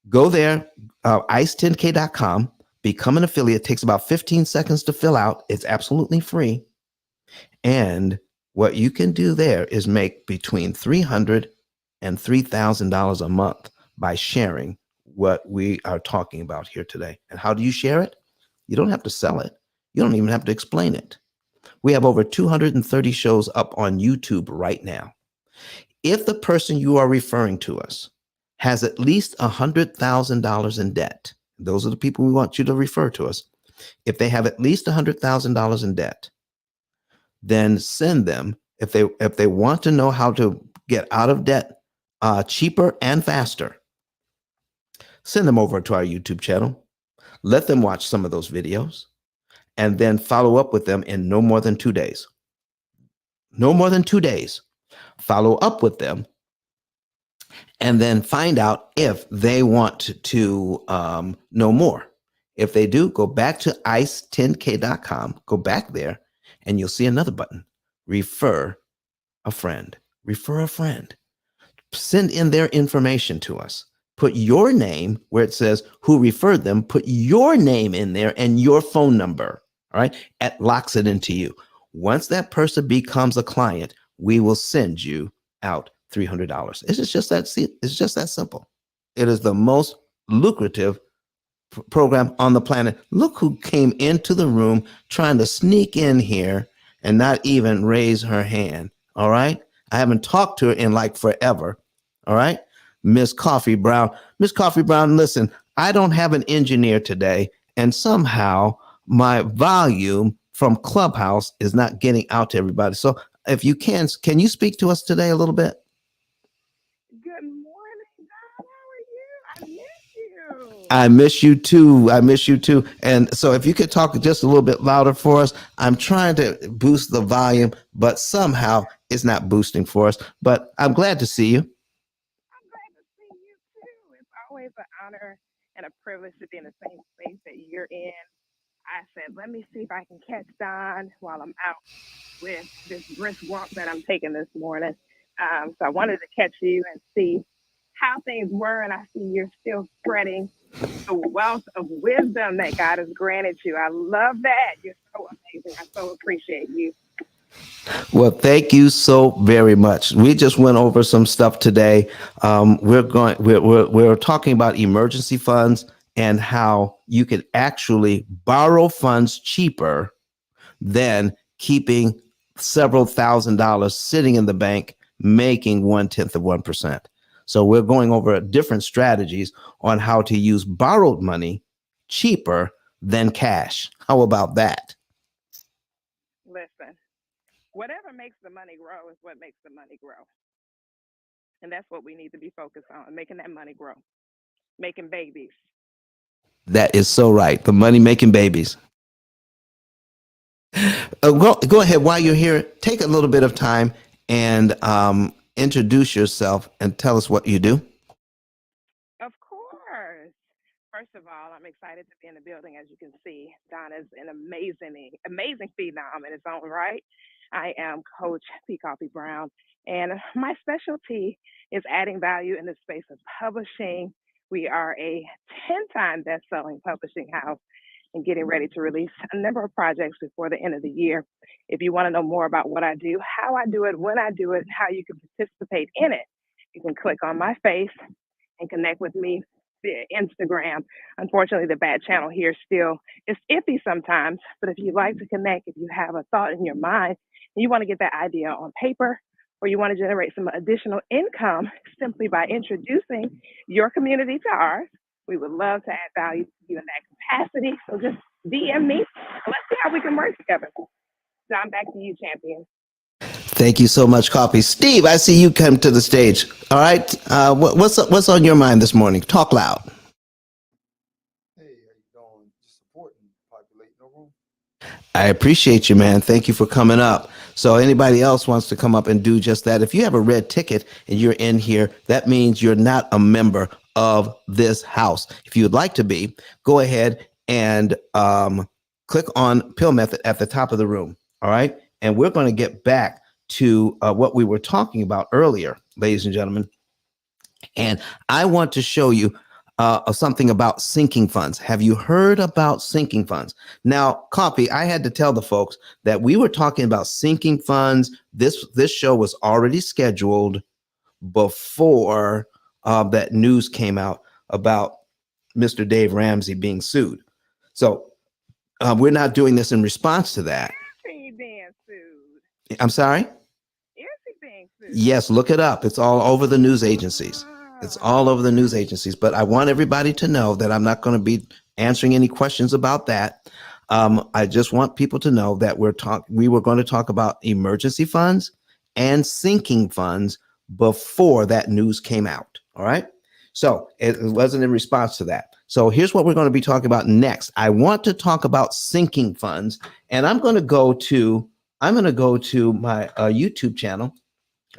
go there, ice10k.com, become an affiliate. It takes about 15 seconds to fill out. It's absolutely free. And what you can do there is make between $300 and $3,000 a month by sharing what we are talking about here today. And how do you share it? You don't have to sell it. You don't even have to explain it. We have over 230 shows up on YouTube right now. If the person you are referring to us has at least $100,000 in debt, those are the people we want you to refer to us. If they have at least $100,000 in debt, then send them. If they want to know how to get out of debt cheaper and faster, send them over to our YouTube channel. Let them watch some of those videos, and then follow up with them in no more than 2 days. No more than 2 days. Follow up with them, and then find out if they want to know more. If they do, go back to ice10k.com, go back there, and you'll see another button, refer a friend. Refer a friend. Send in their information to us. Put your name where it says who referred them. Put your name in there and your phone number. All right. It locks it into you. Once that person becomes a client, we will send you out $300. It's just that simple. It is the most lucrative program on the planet. Look who came into the room trying to sneak in here and not even raise her hand. All right. I haven't talked to her in like forever. All right. Miss Coffee Brown. Miss Coffee Brown, listen, I don't have an engineer today, and somehow my volume from Clubhouse is not getting out to everybody. So if you can you speak to us today a little bit? Good morning, Don. How are you? I miss you. I miss you too. I miss you too. And so if you could talk just a little bit louder for us, I'm trying to boost the volume, but somehow it's not boosting for us. But I'm glad to see you. I'm glad to see you too. It's always an honor and a privilege to be in the same space that you're in. I said, let me see if I can catch Don while I'm out with this brisk walk that I'm taking this morning. So I wanted to catch you and see how things were, and I see you're still spreading the wealth of wisdom that God has granted you. I love that. You're so amazing. I so appreciate you. Well, thank you so very much. We just went over some stuff today. We're talking about emergency funds and how you could actually borrow funds cheaper than keeping several $1,000s sitting in the bank making 0.1%. So we're going over different strategies on how to use borrowed money cheaper than cash. How about that? Listen, whatever makes the money grow is what makes the money grow. And that's what we need to be focused on, making that money grow, making babies. That is so right. The money making babies. Go ahead while you're here. Take a little bit of time and introduce yourself and tell us what you do. Of course. First of all, I'm excited to be in the building. As you can see, Donna's an amazing phenom in its own right. I am Coach P. Coffee Brown, and my specialty is adding value in the space of publishing. We are a 10-time best-selling publishing house and getting ready to release a number of projects before the end of the year. If you want to know more about what I do, how I do it, when I do it, how you can participate in it, you can click on my face and connect with me via Instagram. Unfortunately, the bad channel here still is iffy sometimes, but if you'd like to connect, if you have a thought in your mind and you want to get that idea on paper, or you want to generate some additional income simply by introducing your community to ours, we would love to add value to you in that capacity. So just DM me and let's see how we can work together. John, back to you, champion. Thank you so much, Coffee. Steve, I see you come to the stage. All right. What's on your mind this morning? Talk loud. Hey, how you doing? Just supporting, populating the room. I appreciate you, man. Thank you for coming up. So anybody else wants to come up and do just that. If you have a red ticket and you're in here, that means you're not a member of this house. If you would like to be, go ahead and click on P.I.L.L Method at the top of the room. All right. And we're going to get back to what we were talking about earlier, ladies and gentlemen. And I want to show you something about sinking funds. Have you heard about sinking funds? Now, Coffee, I had to tell the folks that we were talking about sinking funds. This show was already scheduled before that news came out about Mr. Dave Ramsey being sued. So we're not doing this in response to that. Is he being sued? I'm sorry? Is he being sued? Yes, look it up. It's all over the news agencies. It's all over the news agencies, but I want everybody to know that I'm not going to be answering any questions about that. I just want people to know that we were going to talk about emergency funds and sinking funds before that news came out. All right. So it wasn't in response to that. So here's what we're going to be talking about next. I want to talk about sinking funds, and I'm going to go to my YouTube channel.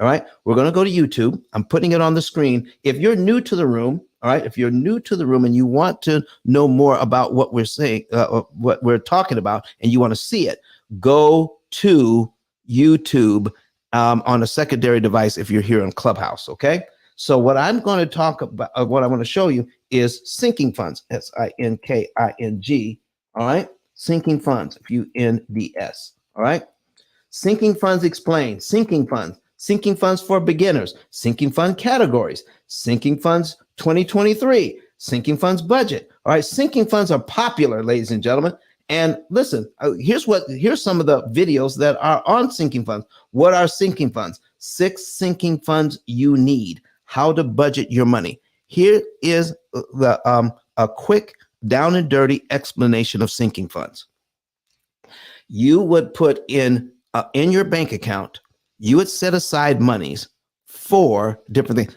All right. We're going to go to YouTube. I'm putting it on the screen. If you're new to the room, all right, if you're new to the room and you want to know more about what we're saying, what we're talking about, and you want to see it, go to YouTube on a secondary device if you're here in Clubhouse. Okay. So what I'm going to talk about, what I want to show you is sinking funds, SINKING. All right. Sinking funds, FUNDS. All right. Sinking funds explained, sinking funds for beginners, sinking fund categories, sinking funds 2023, sinking funds budget. All right, sinking funds are popular, ladies and gentlemen. And listen, here's some of the videos that are on sinking funds. What are sinking funds? 6 sinking funds you need. How to budget your money. Here is a quick down and dirty explanation of sinking funds. You would put in your bank account, you would set aside monies for different things.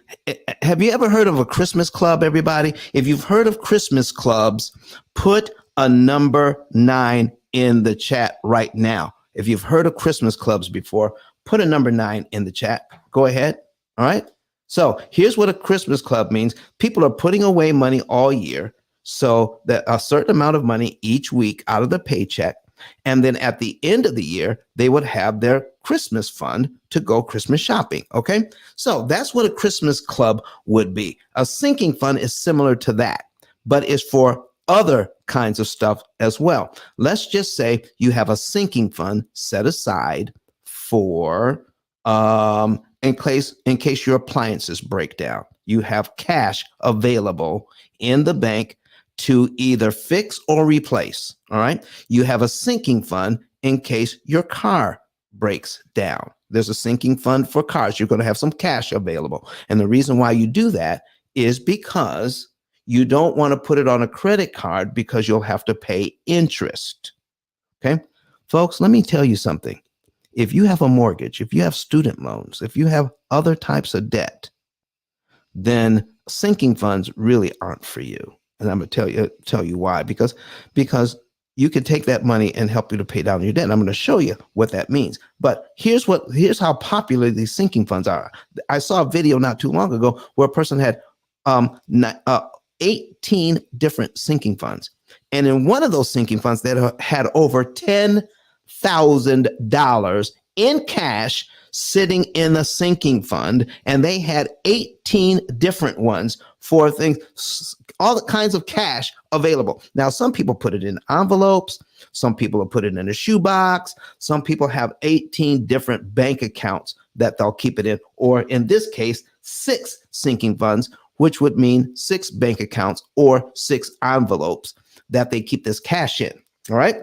Have you ever heard of a Christmas club, everybody? If you've heard of Christmas clubs, put a number 9 in the chat right now. If you've heard of Christmas clubs before, put a number 9 in the chat. Go ahead. All right. So here's what a Christmas club means. People are putting away money all year so that a certain amount of money each week out of the paycheck. And then at the end of the year, they would have their Christmas fund to go Christmas shopping. Okay. So that's what a Christmas club would be. A sinking fund is similar to that, but it's for other kinds of stuff as well. Let's just say you have a sinking fund set aside for, in case your appliances break down. You have cash available in the bank to either fix or replace. All right. You have a sinking fund in case your car breaks down. There's a sinking fund for cars. You're going to have some cash available. And the reason why you do that is because you don't want to put it on a credit card because you'll have to pay interest. Okay. Folks, let me tell you something. If you have a mortgage, if you have student loans, if you have other types of debt, then sinking funds really aren't for you. And I'm going to tell you why, because you can take that money and help you to pay down your debt. And I'm going to show you what that means. But here's how popular these sinking funds are. I saw a video not too long ago where a person had 18 different sinking funds. And in one of those sinking funds that had over $10,000 in cash sitting in a sinking fund, and they had 18 different ones for things, all the kinds of cash available. Now, some people put it in envelopes. Some people will put it in a shoebox. Some people have 18 different bank accounts that they'll keep it in, or in this case, 6 sinking funds, which would mean 6 bank accounts or 6 envelopes that they keep this cash in. All right.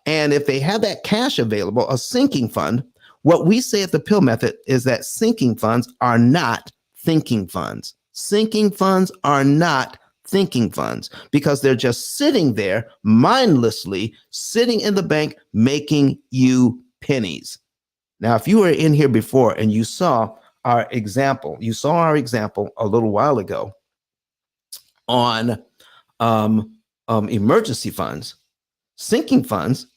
And if they have that cash available, a sinking fund, what we say at the P.I.L.L method is that sinking funds are not thinking funds. Sinking funds are not thinking funds because they're just sitting there mindlessly, sitting in the bank, making you pennies. Now, if you were in here before and you saw our example a little while ago on emergency funds, sinking funds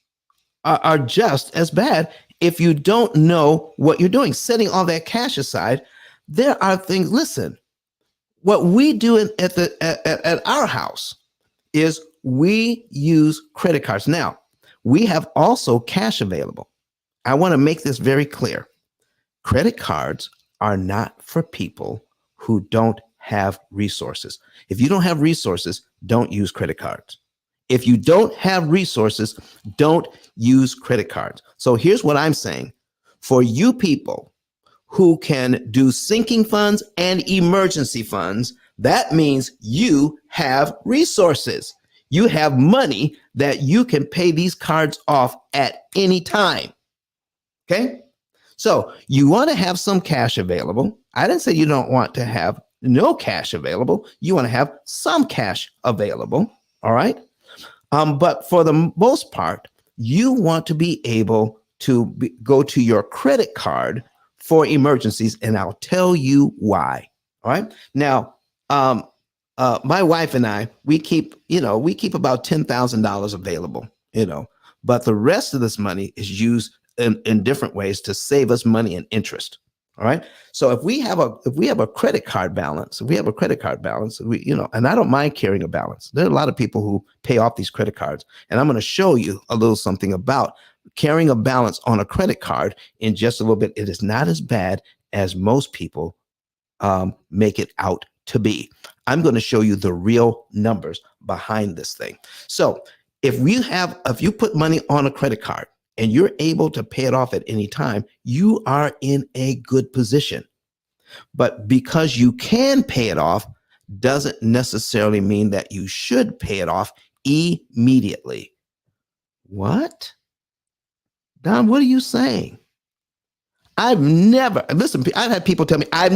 are just as bad if you don't know what you're doing, setting all that cash aside. There are things, listen, what we do at our house is we use credit cards. Now, we have also cash available. I want to make this very clear. Credit cards are not for people who don't have resources. If you don't have resources, don't use credit cards. If you don't have resources, don't use credit cards. So here's what I'm saying. For you people who can do sinking funds and emergency funds, that means you have resources. You have money that you can pay these cards off at any time. Okay? So you want to have some cash available. I didn't say you don't want to have no cash available. You want to have some cash available. All right. But for the most part, you want to be able to go to your credit card for emergencies, and I'll tell you why. All right. Now, my wife and I, we keep about $10,000 available, but the rest of this money is used in different ways to save us money and interest. All right. So if we have a credit card balance, and I don't mind carrying a balance. There are a lot of people who pay off these credit cards, and I'm going to show you a little something about carrying a balance on a credit card in just a little bit. It is not as bad as most people make it out to be. I'm going to show you the real numbers behind this thing. So if you put money on a credit card and you're able to pay it off at any time, you are in a good position. But because you can pay it off doesn't necessarily mean that you should pay it off immediately. What? Don, what are you saying? I've had people tell me I've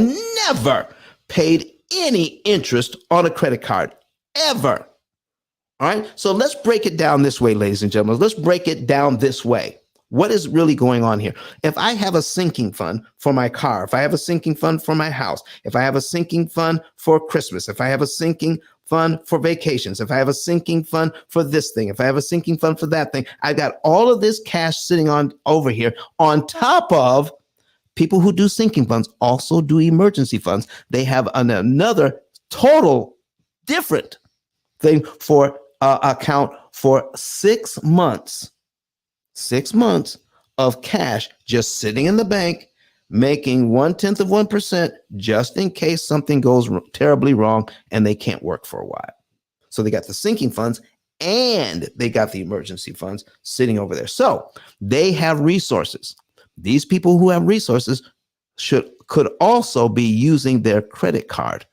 never paid any interest on a credit card, ever. All right. So let's break it down this way, ladies and gentlemen. Let's break it down this way. What is really going on here? If I have a sinking fund for my car, if I have a sinking fund for my house, if I have a sinking fund for Christmas, if I have a sinking fund for vacations, if I have a sinking fund for this thing, if I have a sinking fund for that thing, I've got all of this cash sitting on over here on top of people who do sinking funds also do emergency funds. They have another total different thing for account for 6 months. 6 months of cash just sitting in the bank, making 0.1% just in case something goes terribly wrong and they can't work for a while. So they got the sinking funds and they got the emergency funds sitting over there. So they have resources. These people who have resources could also be using their credit card.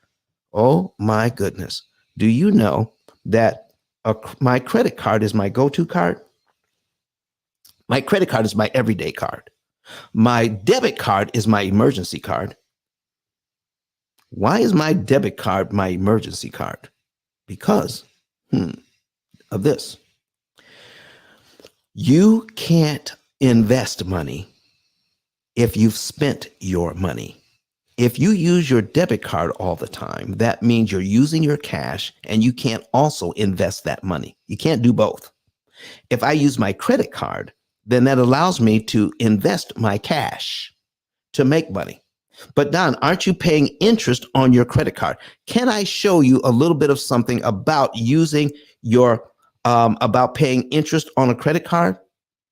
Oh my goodness. Do you know that my credit card is my go-to card? My credit card is my everyday card. My debit card is my emergency card. Why is my debit card my emergency card? Because of this. You can't invest money if you've spent your money. If you use your debit card all the time, that means you're using your cash and you can't also invest that money. You can't do both. If I use my credit card, then that allows me to invest my cash to make money. But Don, aren't you paying interest on your credit card? Can I show you a little bit of something about using about paying interest on a credit card?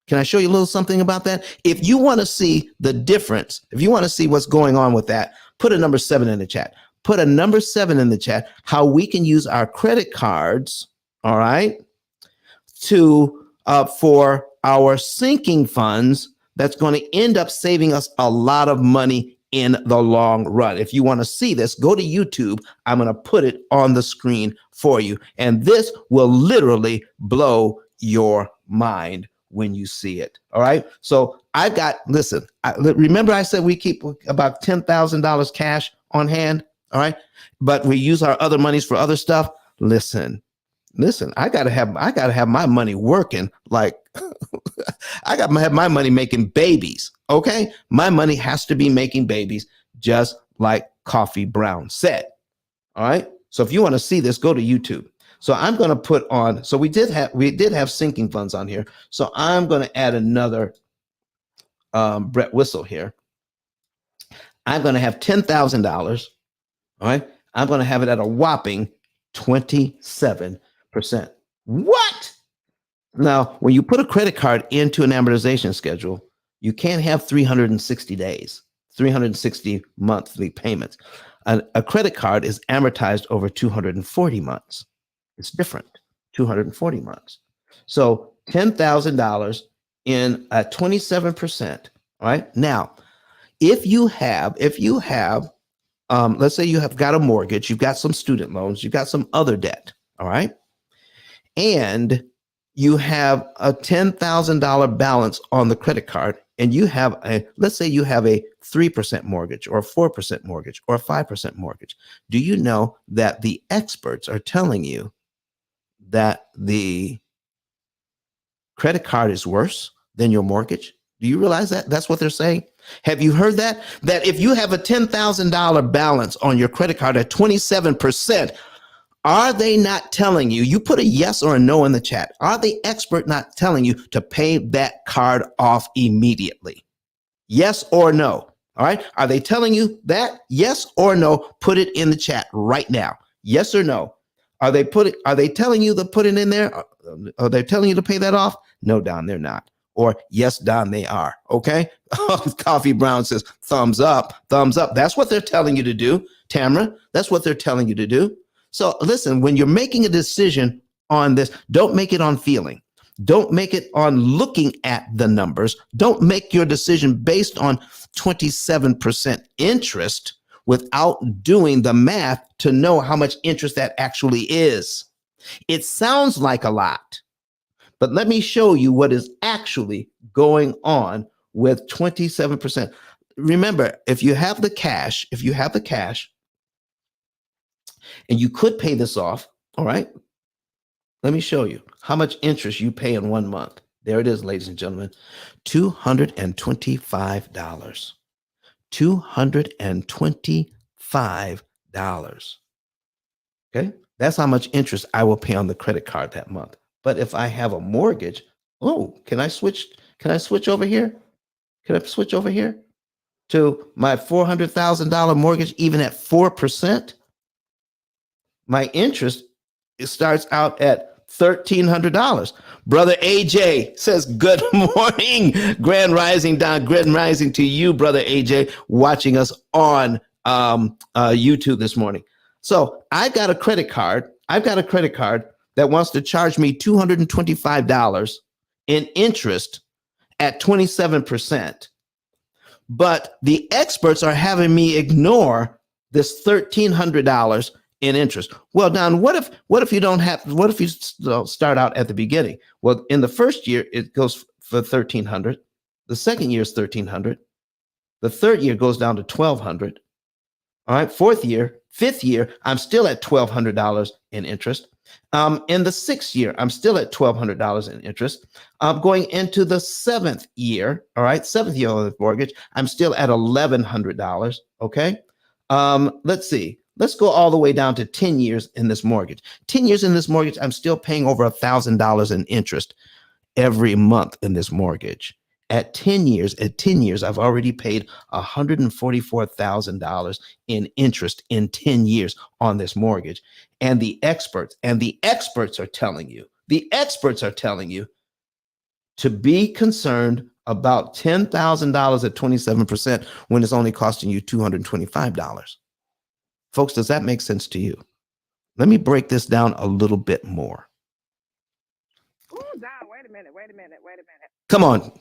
Can I show you a little something about that? If you want to see the difference, if you want to see what's going on with that, put a number 7 in the chat. Put a number 7 in the chat, how we can use our credit cards, all right, for our sinking funds that's going to end up saving us a lot of money in the long run. If you want to see this, go to YouTube. I'm going to put it on the screen for you. And this will literally blow your mind when you see it. All right. So remember I said we keep about $10,000 cash on hand. All right. But we use our other monies for other stuff. Listen, I gotta have my money working. Like I gotta have my money making babies. Okay. My money has to be making babies, just like Coffee Brown said. All right. So if you want to see this, go to YouTube. So I'm going to put on, so we did have sinking funds on here. So I'm going to add another Brett Whistle here. I'm going to have $10,000. All right. I'm going to have it at a whopping 27%. What? Now, when you put a credit card into an amortization schedule, you can't have 360 days, 360 monthly payments. A credit card is amortized over 240 months. It's different, 240 months. So $10,000 in 27%. All right. Now, if you have, let's say you have got a mortgage, you've got some student loans, you've got some other debt. All right. And you have a $10,000 balance on the credit card, and you have let's say you have a 3% mortgage or a 4% mortgage or a 5% mortgage. Do you know that the experts are telling you that the credit card is worse than your mortgage? Do you realize that? That's what they're saying. Have you heard that? That if you have a $10,000 balance on your credit card at 27%, are they not telling you? You put a yes or a no in the chat. Are the expert not telling you to pay that card off immediately? Yes or no? All right. Are they telling you that? Yes or no? Put it in the chat right now. Yes or no? Are they telling you to put it in there? Are they telling you to pay that off? No, Don, they're not. Or yes, Don, they are. Okay. Coffee Brown says thumbs up, thumbs up. That's what they're telling you to do, Tamara. That's what they're telling you to do. So listen, when you're making a decision on this, don't make it on feeling. Don't make it on looking at the numbers. Don't make your decision based on 27% interest without doing the math to know how much interest that actually is. It sounds like a lot, but let me show you what is actually going on with 27%. Remember, if you have the cash, and you could pay this off, all right? Let me show you how much interest you pay in 1 month. There it is, ladies and gentlemen, $225. $225. Okay? That's how much interest I will pay on the credit card that month. But if I have a mortgage, can I switch over here? Can I switch over here to my $400,000 mortgage even at 4%? My interest, it starts out at $1,300. Brother AJ says, good morning, Grand Rising, Don. Grand Rising to you, Brother AJ, watching us on YouTube this morning. So I've got a credit card that wants to charge me $225 in interest at 27%. But the experts are having me ignore this $1,300 in interest. Well, Don, what if you start out at the beginning? Well, in the first year, it goes for $1,300. The second year is $1,300. The third year goes down to $1,200. All right. Fifth year, I'm still at $1,200 in interest. In the sixth year, I'm still at $1,200 in interest. Going into the seventh year, all right, seventh year of the mortgage, I'm still at $1,100. Okay. Let's see. Let's go all the way down to 10 years in this mortgage. 10 years in this mortgage, I'm still paying over $1,000 in interest every month in this mortgage. At 10 years, I've already paid $144,000 in interest in 10 years on this mortgage. And the experts are telling you, to be concerned about $10,000 at 27% when it's only costing you $225. Folks, does that make sense to you? Let me break this down a little bit more. Oh, Don, wait a minute. Come on.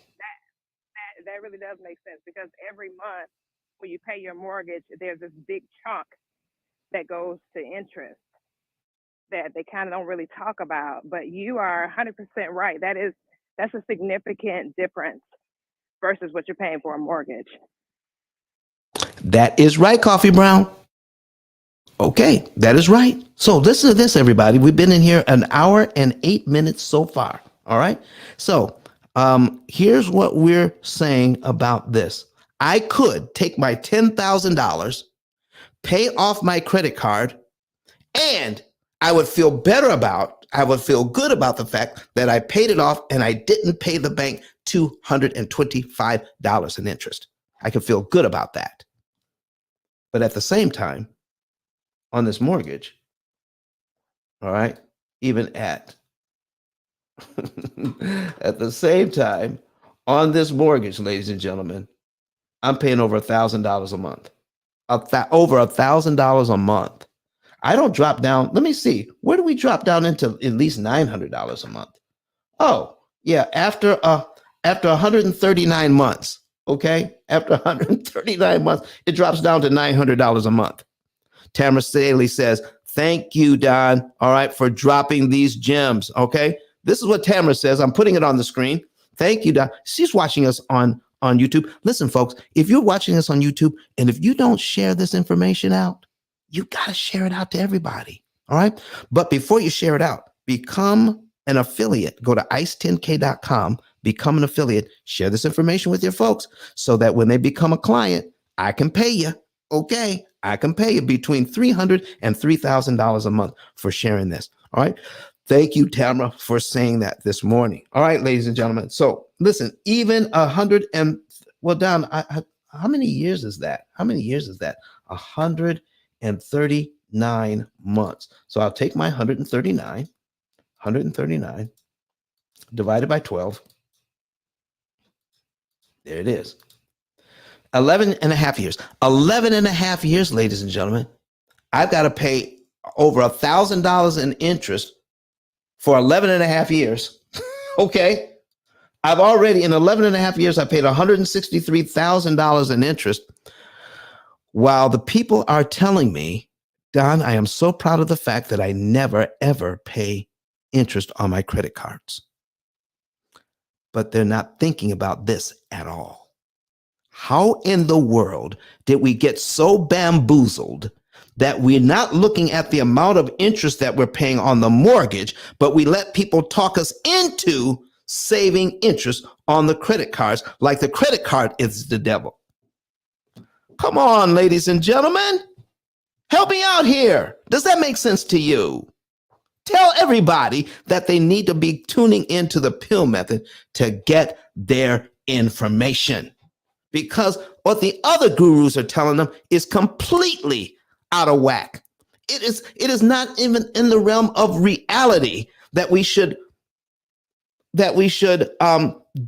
That really does make sense, because every month when you pay your mortgage, there's this big chunk that goes to interest that they kind of don't really talk about. But you are 100% right. That's a significant difference versus what you're paying for a mortgage. That is right, Coffee Brown. Okay, that is right. So listen to this, everybody. We've been in here an hour and 8 minutes so far. All right. So here's what we're saying about this. I could take my $10,000, pay off my credit card, and I would feel good about the fact that I paid it off and I didn't pay the bank $225 in interest. I can feel good about that. But at the same time, on this mortgage, all right, even at the same time, on this mortgage, ladies and gentlemen, I'm paying over $1,000 a month. Over $1,000 a month. I don't drop down. Let me see. Where do we drop down into at least $900 a month? Oh, yeah. After 139 months. Okay. After 139 months, it drops down to $900 a month. Tamara Staley says, thank you, Don. All right. For dropping these gems. Okay. This is what Tamara says. I'm putting it on the screen. Thank you, Doc. She's watching us on YouTube. Listen, folks, if you're watching us on YouTube and if you don't share this information out, you got to share it out to everybody. All right. But before you share it out, become an affiliate. Go to ice10k.com, become an affiliate, share this information with your folks so that when they become a client, I can pay you. Okay. I can pay you between $300 and $3,000 a month for sharing this. All right. Thank you, Tamara, for saying that this morning. All right, ladies and gentlemen. So listen, even 100 and well, Don, how many years is that? How many years is that? 139 months. So I'll take my 139 divided by 12. There it is. 11 and a half years. 11 and a half years, ladies and gentlemen. I've got to pay over $1,000 in interest for 11 and a half years. Okay. I've already, in 11 and a half years, I paid $163,000 in interest. While the people are telling me, Don, I am so proud of the fact that I never, ever pay interest on my credit cards. But they're not thinking about this at all. How in the world did we get so bamboozled that we're not looking at the amount of interest that we're paying on the mortgage, but we let people talk us into saving interest on the credit cards like the credit card is the devil? Come on, ladies and gentlemen. Help me out here. Does that make sense to you? Tell everybody that they need to be tuning into the P.I.L.L method to get their information. Because what the other gurus are telling them is completely out of whack. It is not even in the realm of reality that we should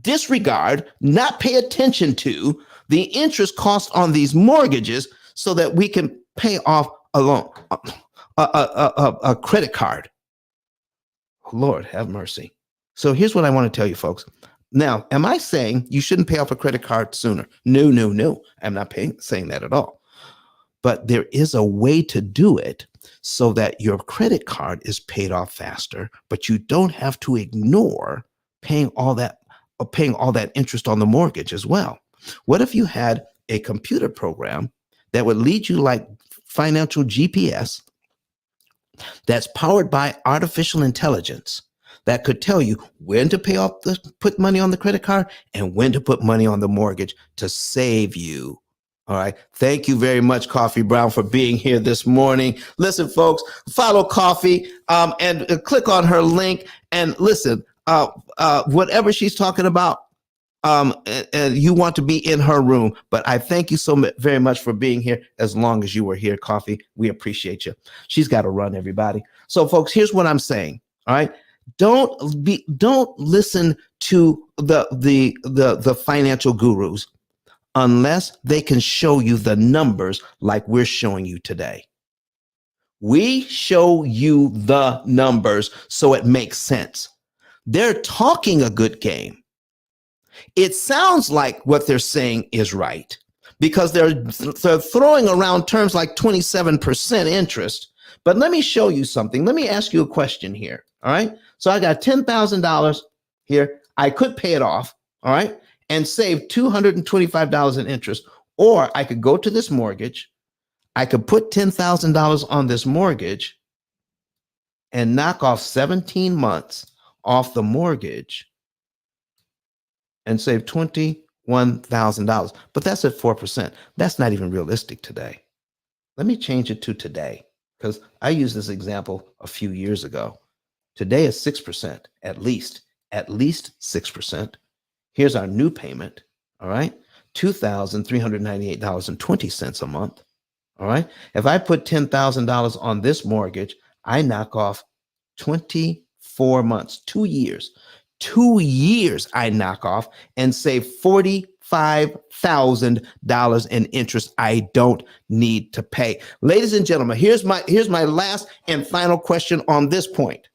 disregard, not pay attention to the interest cost on these mortgages so that we can pay off a loan, a credit card. Lord have mercy. So here's what I want to tell you, folks. Now, am I saying you shouldn't pay off a credit card sooner? No. I'm not saying that at all. But there is a way to do it so that your credit card is paid off faster, but you don't have to ignore paying all that interest on the mortgage as well. What if you had a computer program that would lead you like financial GPS that's powered by artificial intelligence that could tell you when to put money on the credit card and when to put money on the mortgage to save you? All right. Thank you very much, Coffee Brown, for being here this morning. Listen, folks, follow Coffee and click on her link and listen, whatever she's talking about, and you want to be in her room. But I thank you so very much for being here as long as you were here, Coffee. We appreciate you. She's got to run, everybody. So, folks, here's what I'm saying. All right. Don't listen to the financial gurus unless they can show you the numbers like we're showing you today. We show you the numbers so it makes sense. They're talking a good game. It sounds like what they're saying is right because they're throwing around terms like 27% interest. But let me show you something. Let me ask you a question here. All right. So I got $10,000 here. I could pay it off. All right. And save $225 in interest. Or I could go to this mortgage. I could put $10,000 on this mortgage and knock off 17 months off the mortgage and save $21,000. But that's at 4%. That's not even realistic today. Let me change it to today because I used this example a few years ago. Today is 6%, at least 6%. Here's our new payment. All right. $2,398.20 a month. All right. If I put $10,000 on this mortgage, I knock off 24 months, 2 years. 2 years I knock off and save $45,000 in interest I don't need to pay. Ladies and gentlemen, here's my last and final question on this point.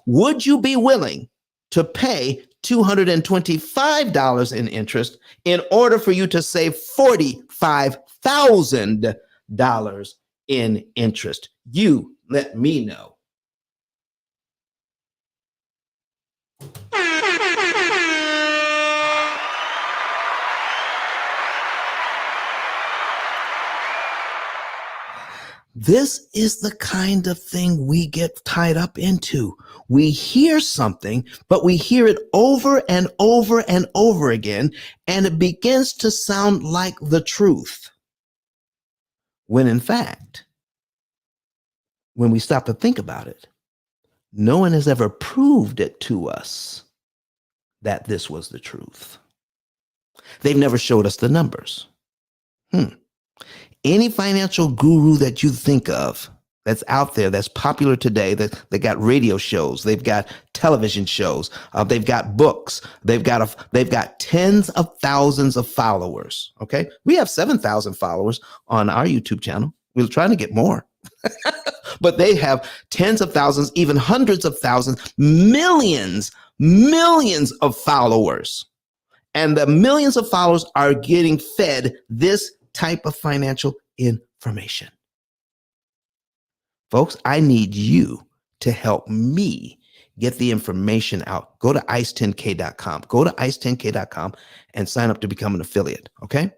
Would you be willing to pay $225 in interest in order for you to save $45,000 in interest? You let me know. This is the kind of thing we get tied up into. We hear something, but we hear it over and over and over again, and it begins to sound like the truth. When in fact, when we stop to think about it, no one has ever proved it to us that this was the truth. They've never showed us the numbers. Any financial guru that you think of that's out there, that's popular today, that they got radio shows, they've got television shows, they've got books, they've got tens of thousands of followers. Okay, we have 7,000 followers on our YouTube channel. We're trying to get more, but they have tens of thousands, even hundreds of thousands, millions of followers, and the millions of followers are getting fed this type of financial information. Folks, I need you to help me get the information out. Go to ice10k.com. Go to ice10k.com and sign up to become an affiliate, okay?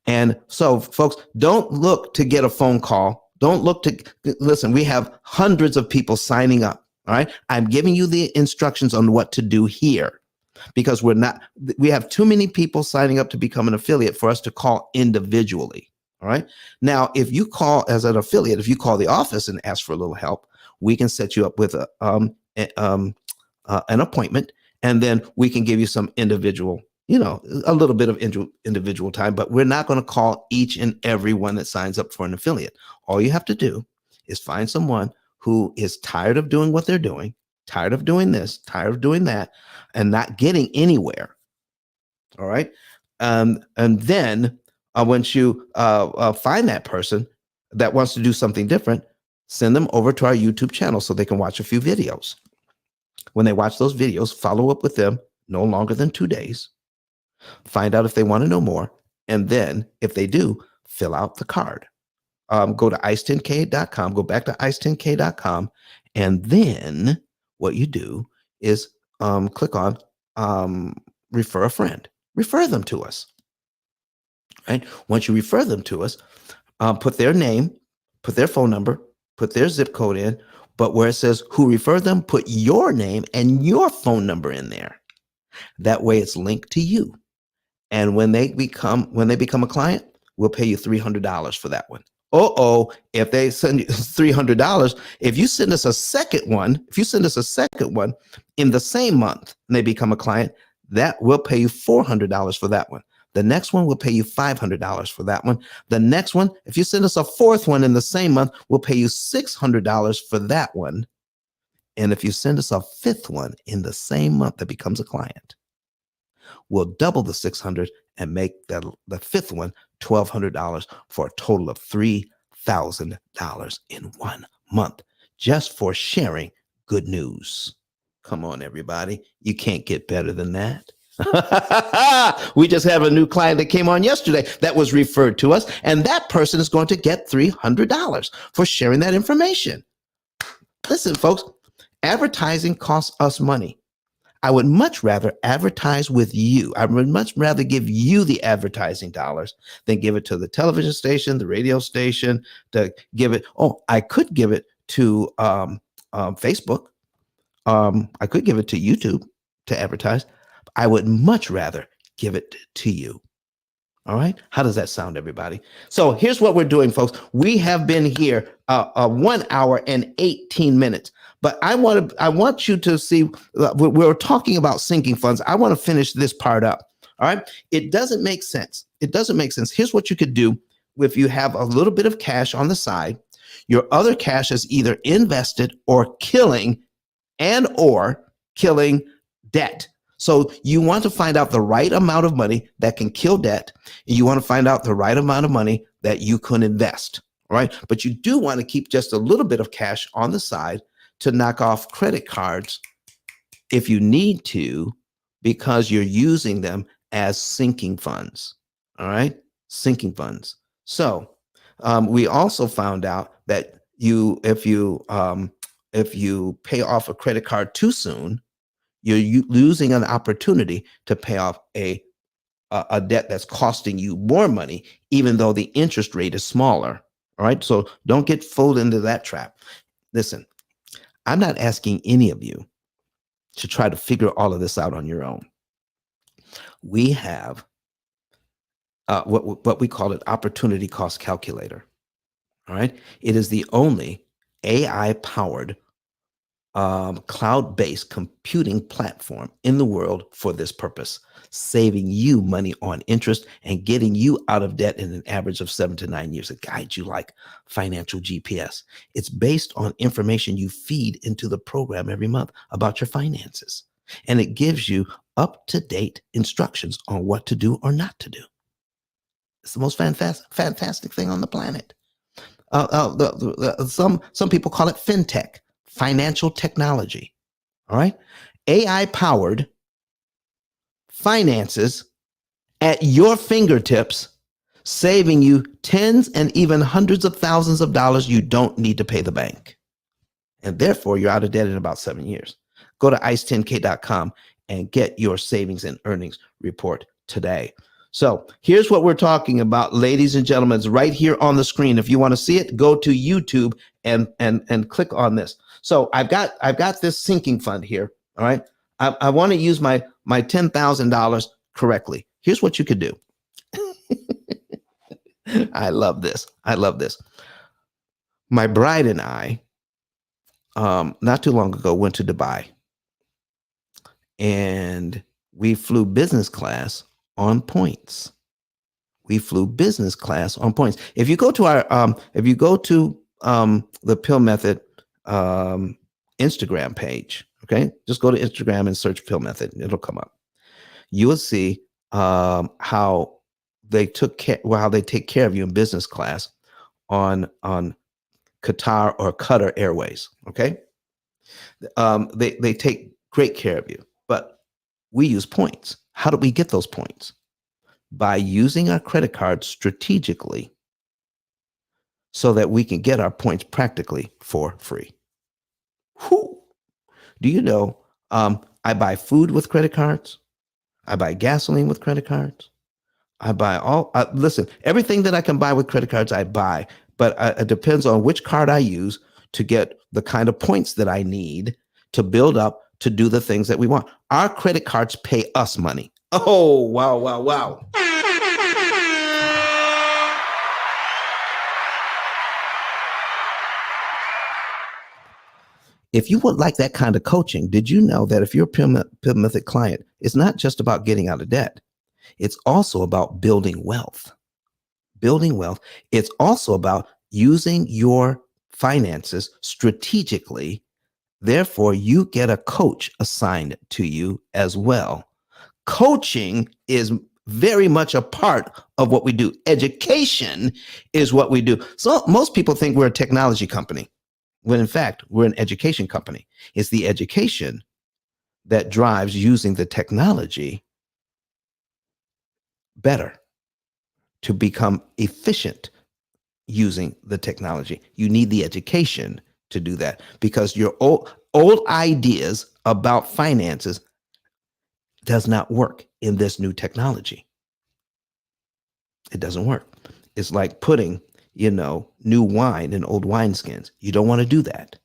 And so, folks, don't look to get a phone call. Don't look to listen. We have hundreds of people signing up, all right? I'm giving you the instructions on what to do here, because we have too many people signing up to become an affiliate for us to call individually. All right. Now, if you call as an affiliate, if you call the office and ask for a little help, we can set you up with an appointment, and then we can give you some individual, a little bit of individual time, but we're not going to call each and every one that signs up for an affiliate. All you have to do is find someone who is tired of doing what they're doing, tired of doing this, tired of doing that, and not getting anywhere. All right. And then once you find that person that wants to do something different, send them over to our YouTube channel so they can watch a few videos. When they watch those videos, follow up with them no longer than 2 days. Find out if they want to know more. And then if they do, fill out the card. Go to ice10k.com, go back to ice10k.com. And then what you do is click on refer a friend. Refer them to us. Right? Once you refer them to us, put their name, put their phone number, put their zip code in, but where it says who referred them, put your name and your phone number in there. That way it's linked to you. And when they become a client, we'll pay you $300 for that one. If they send you $300, if you send us a second one in the same month and they become a client, that will pay you $400 for that one. The next one will pay you $500 for that one. The next one, if you send us a fourth one in the same month, we'll pay you $600 for that one. And if you send us a fifth one in the same month that becomes a client, we'll double the $600 and make the fifth one $1,200 for a total of $3,000 in 1 month, just for sharing good news. Come on, everybody. You can't get better than that. We just have a new client that came on yesterday that was referred to us, and that person is going to get $300 for sharing that information. Listen, folks, advertising costs us money. I would much rather advertise with you. I would much rather give you the advertising dollars than give it to the television station, the radio station, to give it. I could give it to Facebook. I could give it to YouTube to advertise. I would much rather give it to you. All right. How does that sound, everybody? So here's what we're doing, folks. We have been here 1 hour and 18 minutes. But I want you to see, we're talking about sinking funds. I want to finish this part up. All right. It doesn't make sense. Here's what you could do if you have a little bit of cash on the side. Your other cash is either invested or killing debt. So you want to find out the right amount of money that can kill debt. And you want to find out the right amount of money that you can invest. All right. But you do want to keep just a little bit of cash on the side to knock off credit cards if you need to, because you're using them as sinking funds. All right. Sinking funds. So we also found out that if you pay off a credit card too soon, you're losing an opportunity to pay off a debt that's costing you more money, even though the interest rate is smaller. All right. So don't get fooled into that trap. Listen, I'm not asking any of you to try to figure all of this out on your own. We have what we call an opportunity cost calculator. All right. It is the only AI powered cloud-based computing platform in the world for this purpose, saving you money on interest and getting you out of debt in an average of 7 to 9 years. It guides you like financial GPS. It's based on information you feed into the program every month about your finances, and it gives you up-to-date instructions on what to do or not to do. It's the most fantastic thing on the planet. Some people call it fintech, financial technology. All right, AI powered finances at your fingertips, saving you tens and even hundreds of thousands of dollars you don't need to pay the bank, and therefore you're out of debt in about 7 years. Go to ice10k.com and get your savings and earnings report today. So here's what we're talking about, ladies and gentlemen. It's right here on the screen. If you want to see it, go to YouTube and click on this. So I've got this sinking fund here. All right. I want to use my $10,000 correctly. Here's what you could do. I love this. My bride and I, not too long ago, went to Dubai, and we flew business class on points. If you go to our, the P.I.L.L Method Instagram page, okay, just go to Instagram and search P.I.L.L Method. It'll come up. You will see how they take care of you in business class on Qatar or Qatar Airways. Okay, they take great care of you, but we use points. How do we get those points? By using our credit card strategically so that we can get our points practically for free. Whew. Do you know, I buy food with credit cards. I buy gasoline with credit cards. I buy listen, everything that I can buy with credit cards, I buy, but it depends on which card I use to get the kind of points that I need to build up to do the things that we want. Our credit cards pay us money. Oh, wow, wow, wow. If you would like that kind of coaching, did you know that if you're a P.I.L.L Method client, it's not just about getting out of debt. It's also about building wealth. It's also about using your finances strategically. Therefore, you get a coach assigned to you as well. Coaching is very much a part of what we do. Education is what we do. So most people think we're a technology company, when in fact, we're an education company. It's the education that drives using the technology better to become efficient using the technology. You need the education to do that, because your old ideas about finances does not work in this new technology. It doesn't work. It's like putting, new wine in old wineskins. You don't want to do that.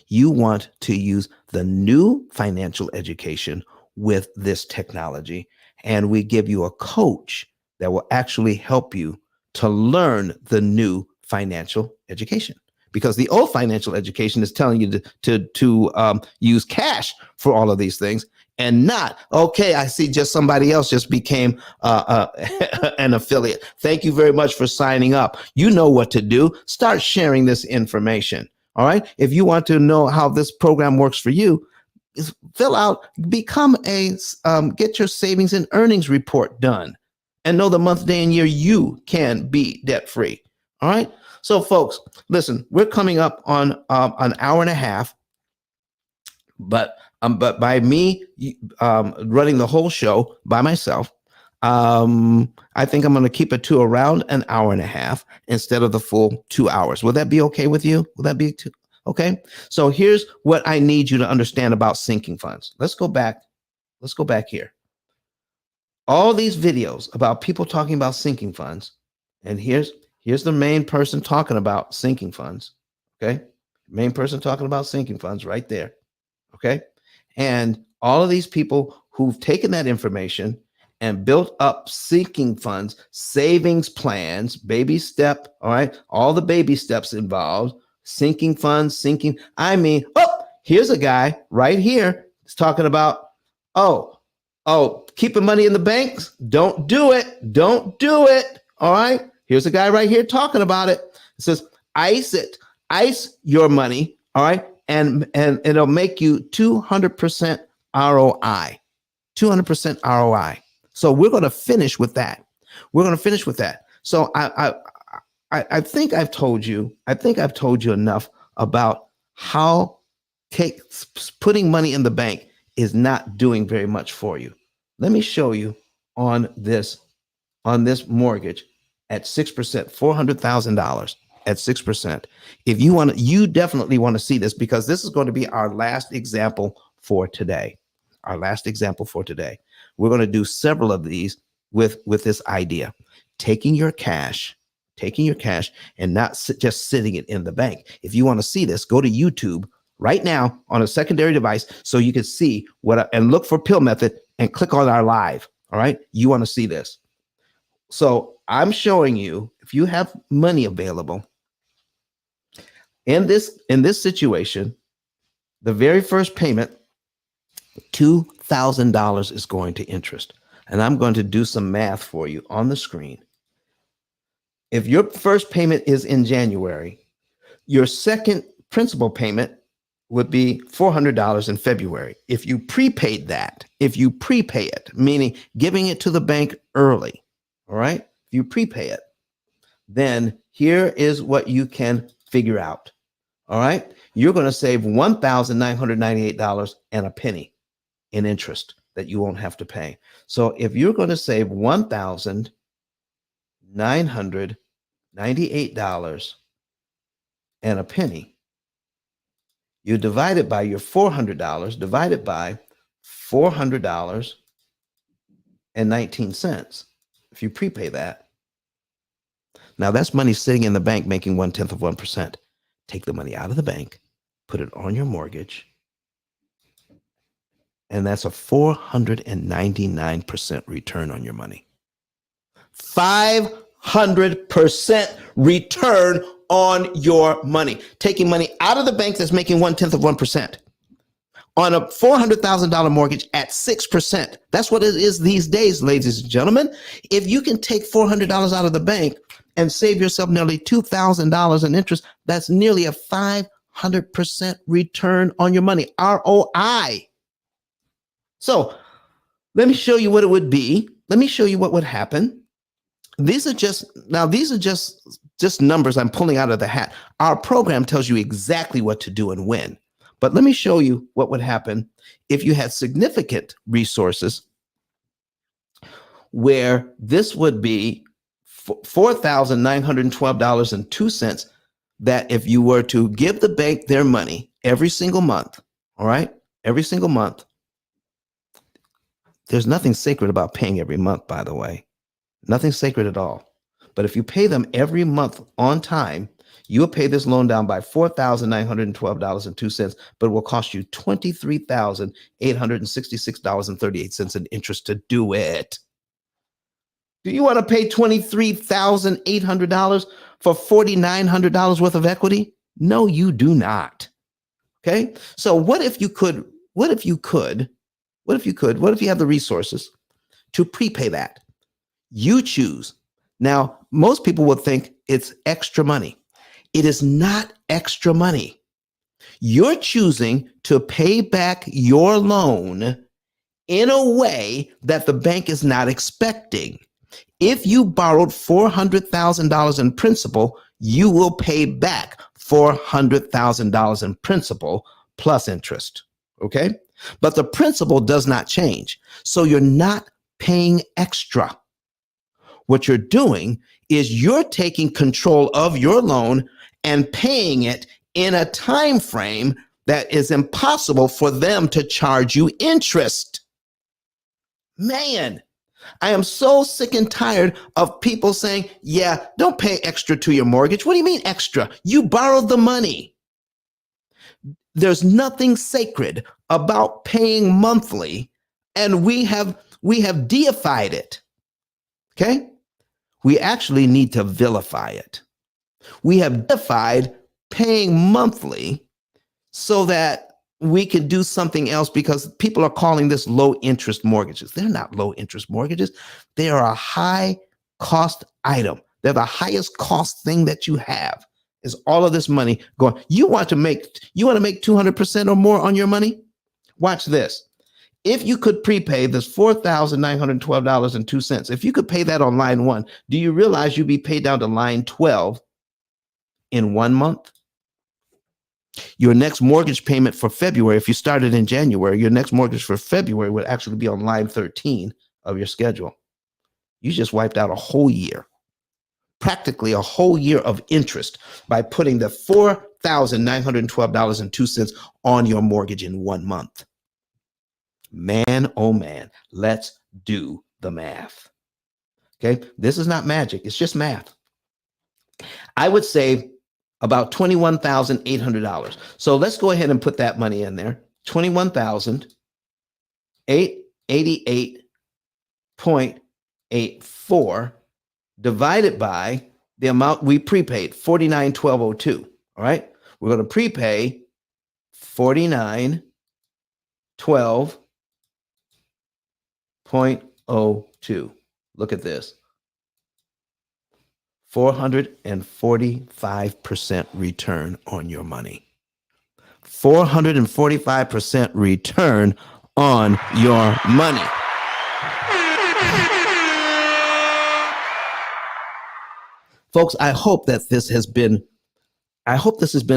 You want to use the new financial education with this technology, and we give you a coach that will actually help you to learn the new financial education. Because the old financial education is telling you to use cash for all of these things, and not, okay, I see just somebody else just became an affiliate. Thank you very much for signing up. You know what to do. Start sharing this information. All right. If you want to know how this program works for you, fill out, get your savings and earnings report done, and know the month, day, and year you can be debt free. All right. So, folks, listen, we're coming up on an hour and a half, but by me running the whole show by myself, I think I'm going to keep it to around an hour and a half instead of the full 2 hours. Will that be okay with you? Will that be okay? So here's what I need you to understand about sinking funds. Let's go back here. All these videos about people talking about sinking funds, and here's Here's the main person talking about sinking funds. Okay. Main person talking about sinking funds right there. Okay. And all of these people who've taken that information and built up sinking funds, savings plans, baby step. All right. All the baby steps involved, sinking funds, sinking. I mean, oh, here's a guy right here. He's talking about, keeping money in the banks. Don't do it. Don't do it. All right. Here's a guy right here talking about it. It says, ice your money. All right. And it'll make you 200% ROI, 200% ROI. So we're going to finish with that. So I think I've told you enough about how putting money in the bank is not doing very much for you. Let me show you on this mortgage at 6%, $400,000 at 6%. If you want to, you definitely want to see this, because this is going to be our last example for today. We're going to do several of these with this idea, taking your cash and not just sitting it in the bank. If you want to see this, go to YouTube right now on a secondary device so you can see and look for P.I.L.L method and click on our live. All right. You want to see this. So I'm showing you, if you have money available in this situation, the very first payment, $2,000 is going to interest. And I'm going to do some math for you on the screen. If your first payment is in January, your second principal payment would be $400 in February. If you prepay it, meaning giving it to the bank early, all right? If you prepay it, then here is what you can figure out, all right? You're going to save $1,998 and a penny in interest that you won't have to pay. So if you're going to save $1,998 and a penny, you divide it by your $400, divided by $400.19. If you prepay that, now that's money sitting in the bank making 0.1%. Take the money out of the bank, put it on your mortgage, and that's a 499% return on your money. 500% return on your money. Taking money out of the bank that's making 0.1% on a $400,000 mortgage at 6%. That's what it is these days, ladies and gentlemen. If you can take $400 out of the bank and save yourself nearly $2,000 in interest, that's nearly a 500% return on your money, ROI. So let me show you what it would be. Let me show you what would happen. These are just numbers I'm pulling out of the hat. Our program tells you exactly what to do and when. But let me show you what would happen if you had significant resources, where this would be $4,912.02, that if you were to give the bank their money every single month, all right, every single month. There's nothing sacred about paying every month, by the way. Nothing sacred at all. But if you pay them every month on time, you will pay this loan down by $4,912.02, but it will cost you $23,866.38 in interest to do it. Do you want to pay $23,800 for $4,900 worth of equity? No, you do not. Okay. So what if you have the resources to prepay that? You choose. Now, most people would think it's extra money. It is not extra money. You're choosing to pay back your loan in a way that the bank is not expecting. If you borrowed $400,000 in principal, you will pay back $400,000 in principal plus interest. Okay? But the principal does not change. So you're not paying extra. What you're doing is you're taking control of your loan and paying it in a time frame that is impossible for them to charge you interest. Man, I am so sick and tired of people saying, yeah, don't pay extra to your mortgage. What do you mean extra? You borrowed the money. There's nothing sacred about paying monthly, and we have deified it. Okay? We actually need to vilify it. We have deified paying monthly so that we can do something else, because people are calling this low interest mortgages. They're not low interest mortgages. They are a high cost item. They're the highest cost thing that you have, is all of this money going. You want to make 200% or more on your money? Watch this. If you could prepay this $4,912.02, if you could pay that on line 1, do you realize you'd be paid down to line 12 in 1 month? Your next mortgage payment for February, if you started in January, your next mortgage for February would actually be on line 13 of your schedule. You just wiped out a whole year, practically a whole year of interest, by putting the $4,912.02 on your mortgage in 1 month. Man, oh man, let's do the math. Okay, this is not magic, it's just math. I would save about $21,800. So let's go ahead and put that money in there. 21,888.84 divided by the amount we prepaid, 49,1202. All right, we're going to prepay 49,12.02. Look at this. 445% return on your money. 445% return on your money. Folks, I hope this has been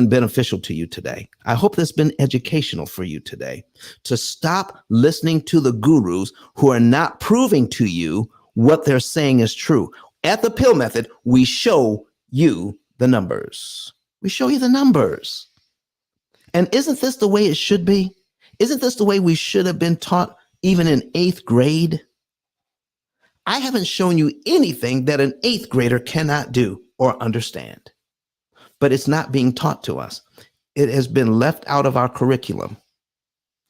beneficial to you today. I hope this has been educational for you today, to stop listening to the gurus who are not proving to you what they're saying is true. At the P.I.L.L method, we show you the numbers. We show you the numbers. And isn't this the way it should be? Isn't this the way we should have been taught even in 8th grade? I haven't shown you anything that an 8th grader cannot do or understand, but it's not being taught to us. It has been left out of our curriculum.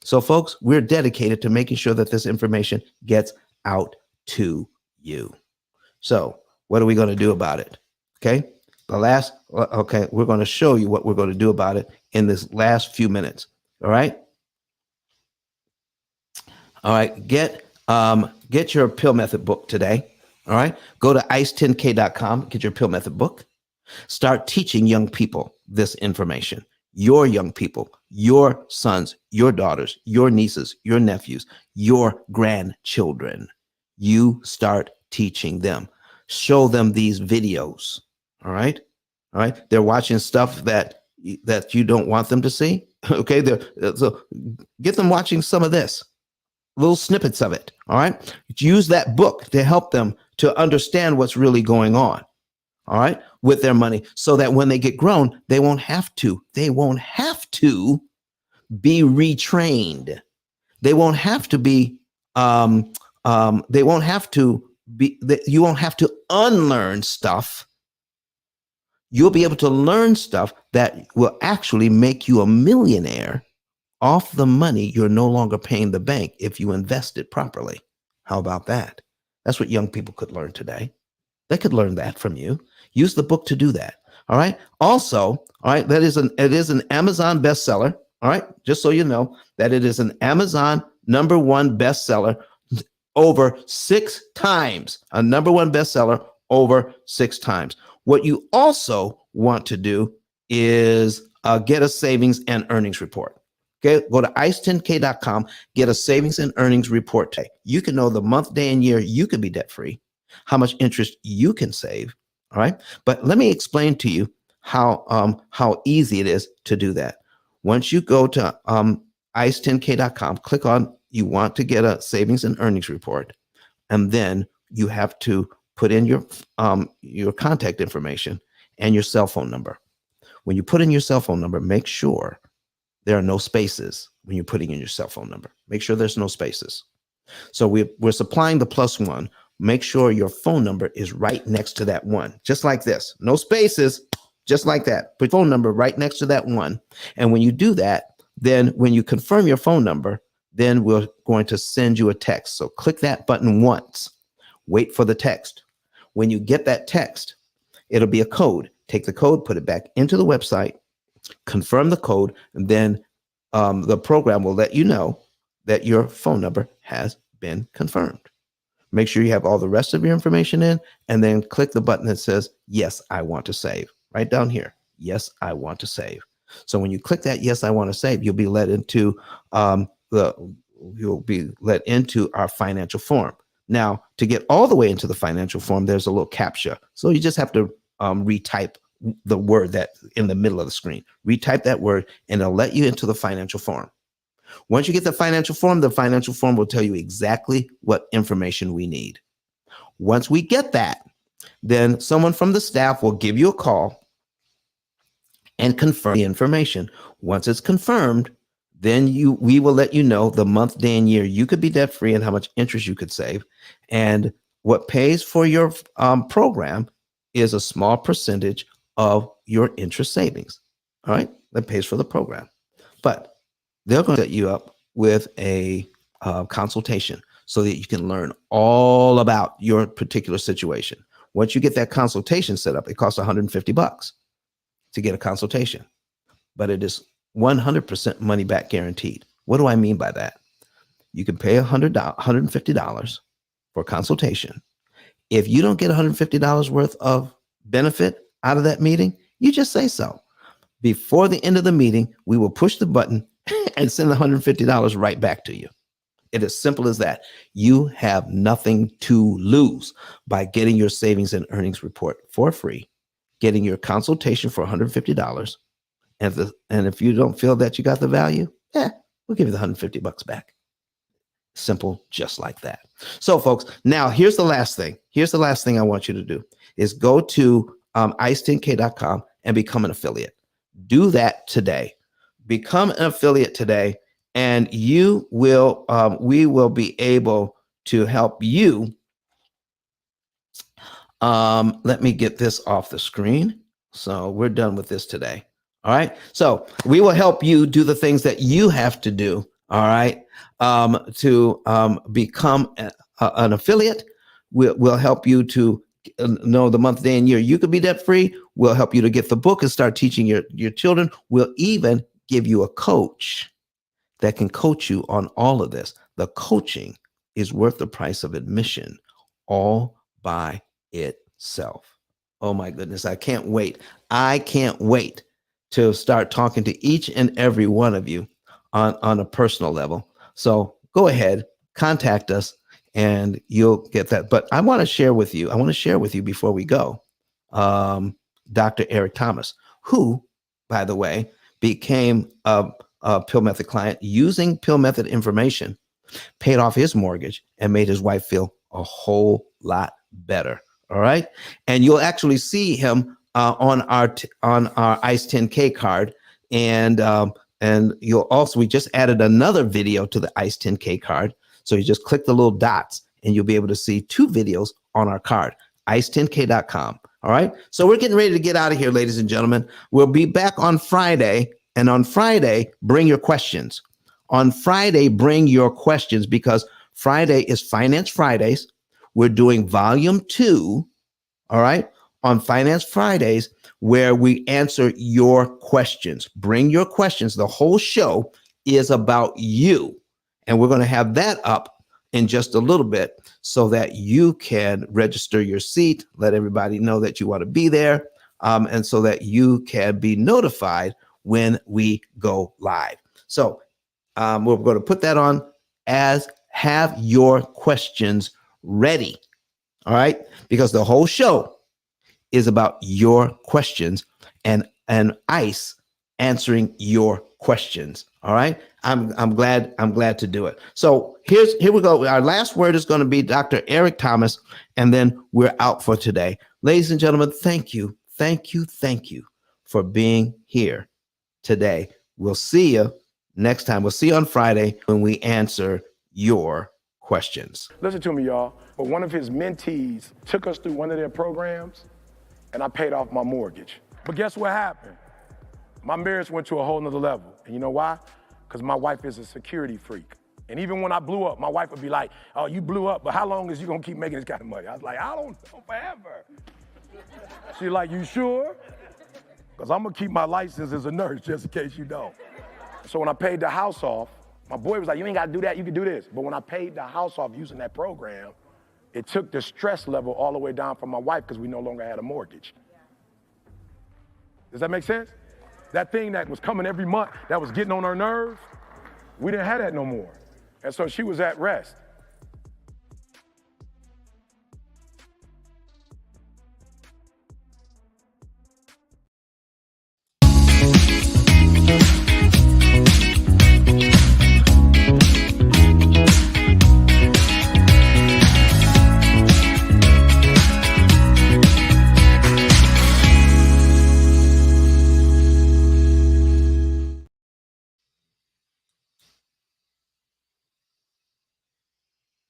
So folks, we're dedicated to making sure that this information gets out to you. So what are we going to do about it? Okay. We're going to show you what we're going to do about it in this last few minutes. All right. All right. Get your P.I.L.L method book today. All right. Go to ice10k.com, get your P.I.L.L method book. Start teaching young people this information. Your young people, your sons, your daughters, your nieces, your nephews, your grandchildren. You start teaching them. Show them these videos. All right. All right. They're watching stuff that you don't want them to see. Okay. So get them watching some of this, little snippets of it. All right. Use that book to help them to understand what's really going on. All right. With their money, so that when they get grown, they won't have to be retrained. They won't have to be, you won't have to unlearn stuff. You'll be able to learn stuff that will actually make you a millionaire off the money you're no longer paying the bank if you invest it properly. How about that? That's what young people could learn today. They could learn that from you. Use the book to do that. All right. Also, all right, it is an Amazon bestseller. All right. Just so you know that it is an Amazon #1 bestseller over 6 times, a #1 bestseller over 6 times. What you also want to do is get a savings and earnings report. Okay, go to ice10k.com, get a savings and earnings report today. You can know the month, day, and year you can be debt free, how much interest you can save. All right, but let me explain to you how easy it is to do that. Once you go to ice10k.com, click on you want to get a savings and earnings report, and then you have to put in your contact information and your cell phone number. When you put in your cell phone number, make sure there are no spaces when you're putting in your cell phone number. Make sure there's no spaces. So we're supplying the +1. Make sure your phone number is right next to that 1, just like this. No spaces, just like that. Put phone number right next to that 1. And when you do that, then when you confirm your phone number, then we're going to send you a text. So click that button once. Wait for the text. When you get that text, it'll be a code. Take the code, put it back into the website, confirm the code, and then the program will let you know that your phone number has been confirmed. Make sure you have all the rest of your information in, and then click the button that says, yes, I want to save. Right down here. Yes, I want to save. So when you click that, yes, I want to save, you'll be led into our financial form. Now, to get all the way into the financial form, there's a little CAPTCHA. So you just have to retype the word that in the middle of the screen. Retype that word, and it'll let you into the financial form. Once you get the financial form will tell you exactly what information we need. Once we get that, then someone from the staff will give you a call and confirm the information. Once it's confirmed, then we will let you know the month, day, and year you could be debt free and how much interest you could save. And what pays for your program is a small percentage of your interest savings. All right, that pays for the program. But they're going to set you up with a consultation so that you can learn all about your particular situation. Once you get that consultation set up, it costs $150 to get a consultation, but it is 100% money back guaranteed. What do I mean by that? You can pay $150 for a consultation. If you don't get $150 worth of benefit out of that meeting, you just say so. Before the end of the meeting, we will push the button and send $150 right back to you. It is simple as that. You have nothing to lose by getting your savings and earnings report for free, getting your consultation for $150. And if you don't feel that you got the value, we'll give you the $150 back. Simple, just like that. So, folks, now here's the last thing. Here's the last thing I want you to do is go to ice10k.com and become an affiliate. Do that today. Become an affiliate today, and we will be able to help you. Let me get this off the screen. So we're done with this today. All right. So we will help you do the things that you have to do. All right. To become an affiliate. We'll help you to know the month, day, and year you could be debt free. We'll help you to get the book and start teaching your children. We'll even give you a coach that can coach you on all of this. The coaching is worth the price of admission all by itself. Oh my goodness. I can't wait. I can't wait to start talking to each and every one of you on a personal level. So go ahead, contact us, and you'll get that. But I want to share with you before we go, Dr. Eric Thomas, who, by the way, became a P.I.L.L Method client using P.I.L.L Method information, paid off his mortgage, and made his wife feel a whole lot better. All right. And you'll actually see him on our ICE 10K card. And you'll also, we just added another video to the ICE 10K card. So you just click the little dots and you'll be able to see 2 videos on our card, ice10k.com. All right. So we're getting ready to get out of here, ladies and gentlemen. We'll be back on Friday. And on Friday, bring your questions. On Friday, bring your questions because Friday is Finance Fridays. We're doing volume 2, all right, on Finance Fridays, where we answer your questions. Bring your questions. The whole show is about you. And we're going to have that up in just a little bit so that you can register your seat, let everybody know that you want to be there, and so that you can be notified when we go live. So we're going to put that on as have your questions ready. All right. Because the whole show is about your questions and ICE answering your questions. All right. I'm glad to do it. So here we go. Our last word is going to be Dr. Eric Thomas, and then we're out for today. Ladies and gentlemen, thank you for being here today. We'll see you next time. We'll see you on Friday when we answer your questions. questions. Listen to me, y'all. But one of his mentees took us through one of their programs, and I paid off my mortgage. But guess what happened? My marriage went to a whole nother level. And you know why? Because my wife is a security freak. And even when I blew up, my wife would be like, oh, you blew up, but how long is you gonna keep making this kind of money? I was like, I don't know, forever. She's like, you sure? Because I'm gonna keep my license as a nurse just in case you don't. So when I paid the house off, my boy was like, you ain't gotta do that, you can do this. But when I paid the house off using that program, it took the stress level all the way down for my wife because we no longer had a mortgage. Does that make sense? That thing that was coming every month, that was getting on her nerves, we didn't have that no more. And so she was at rest.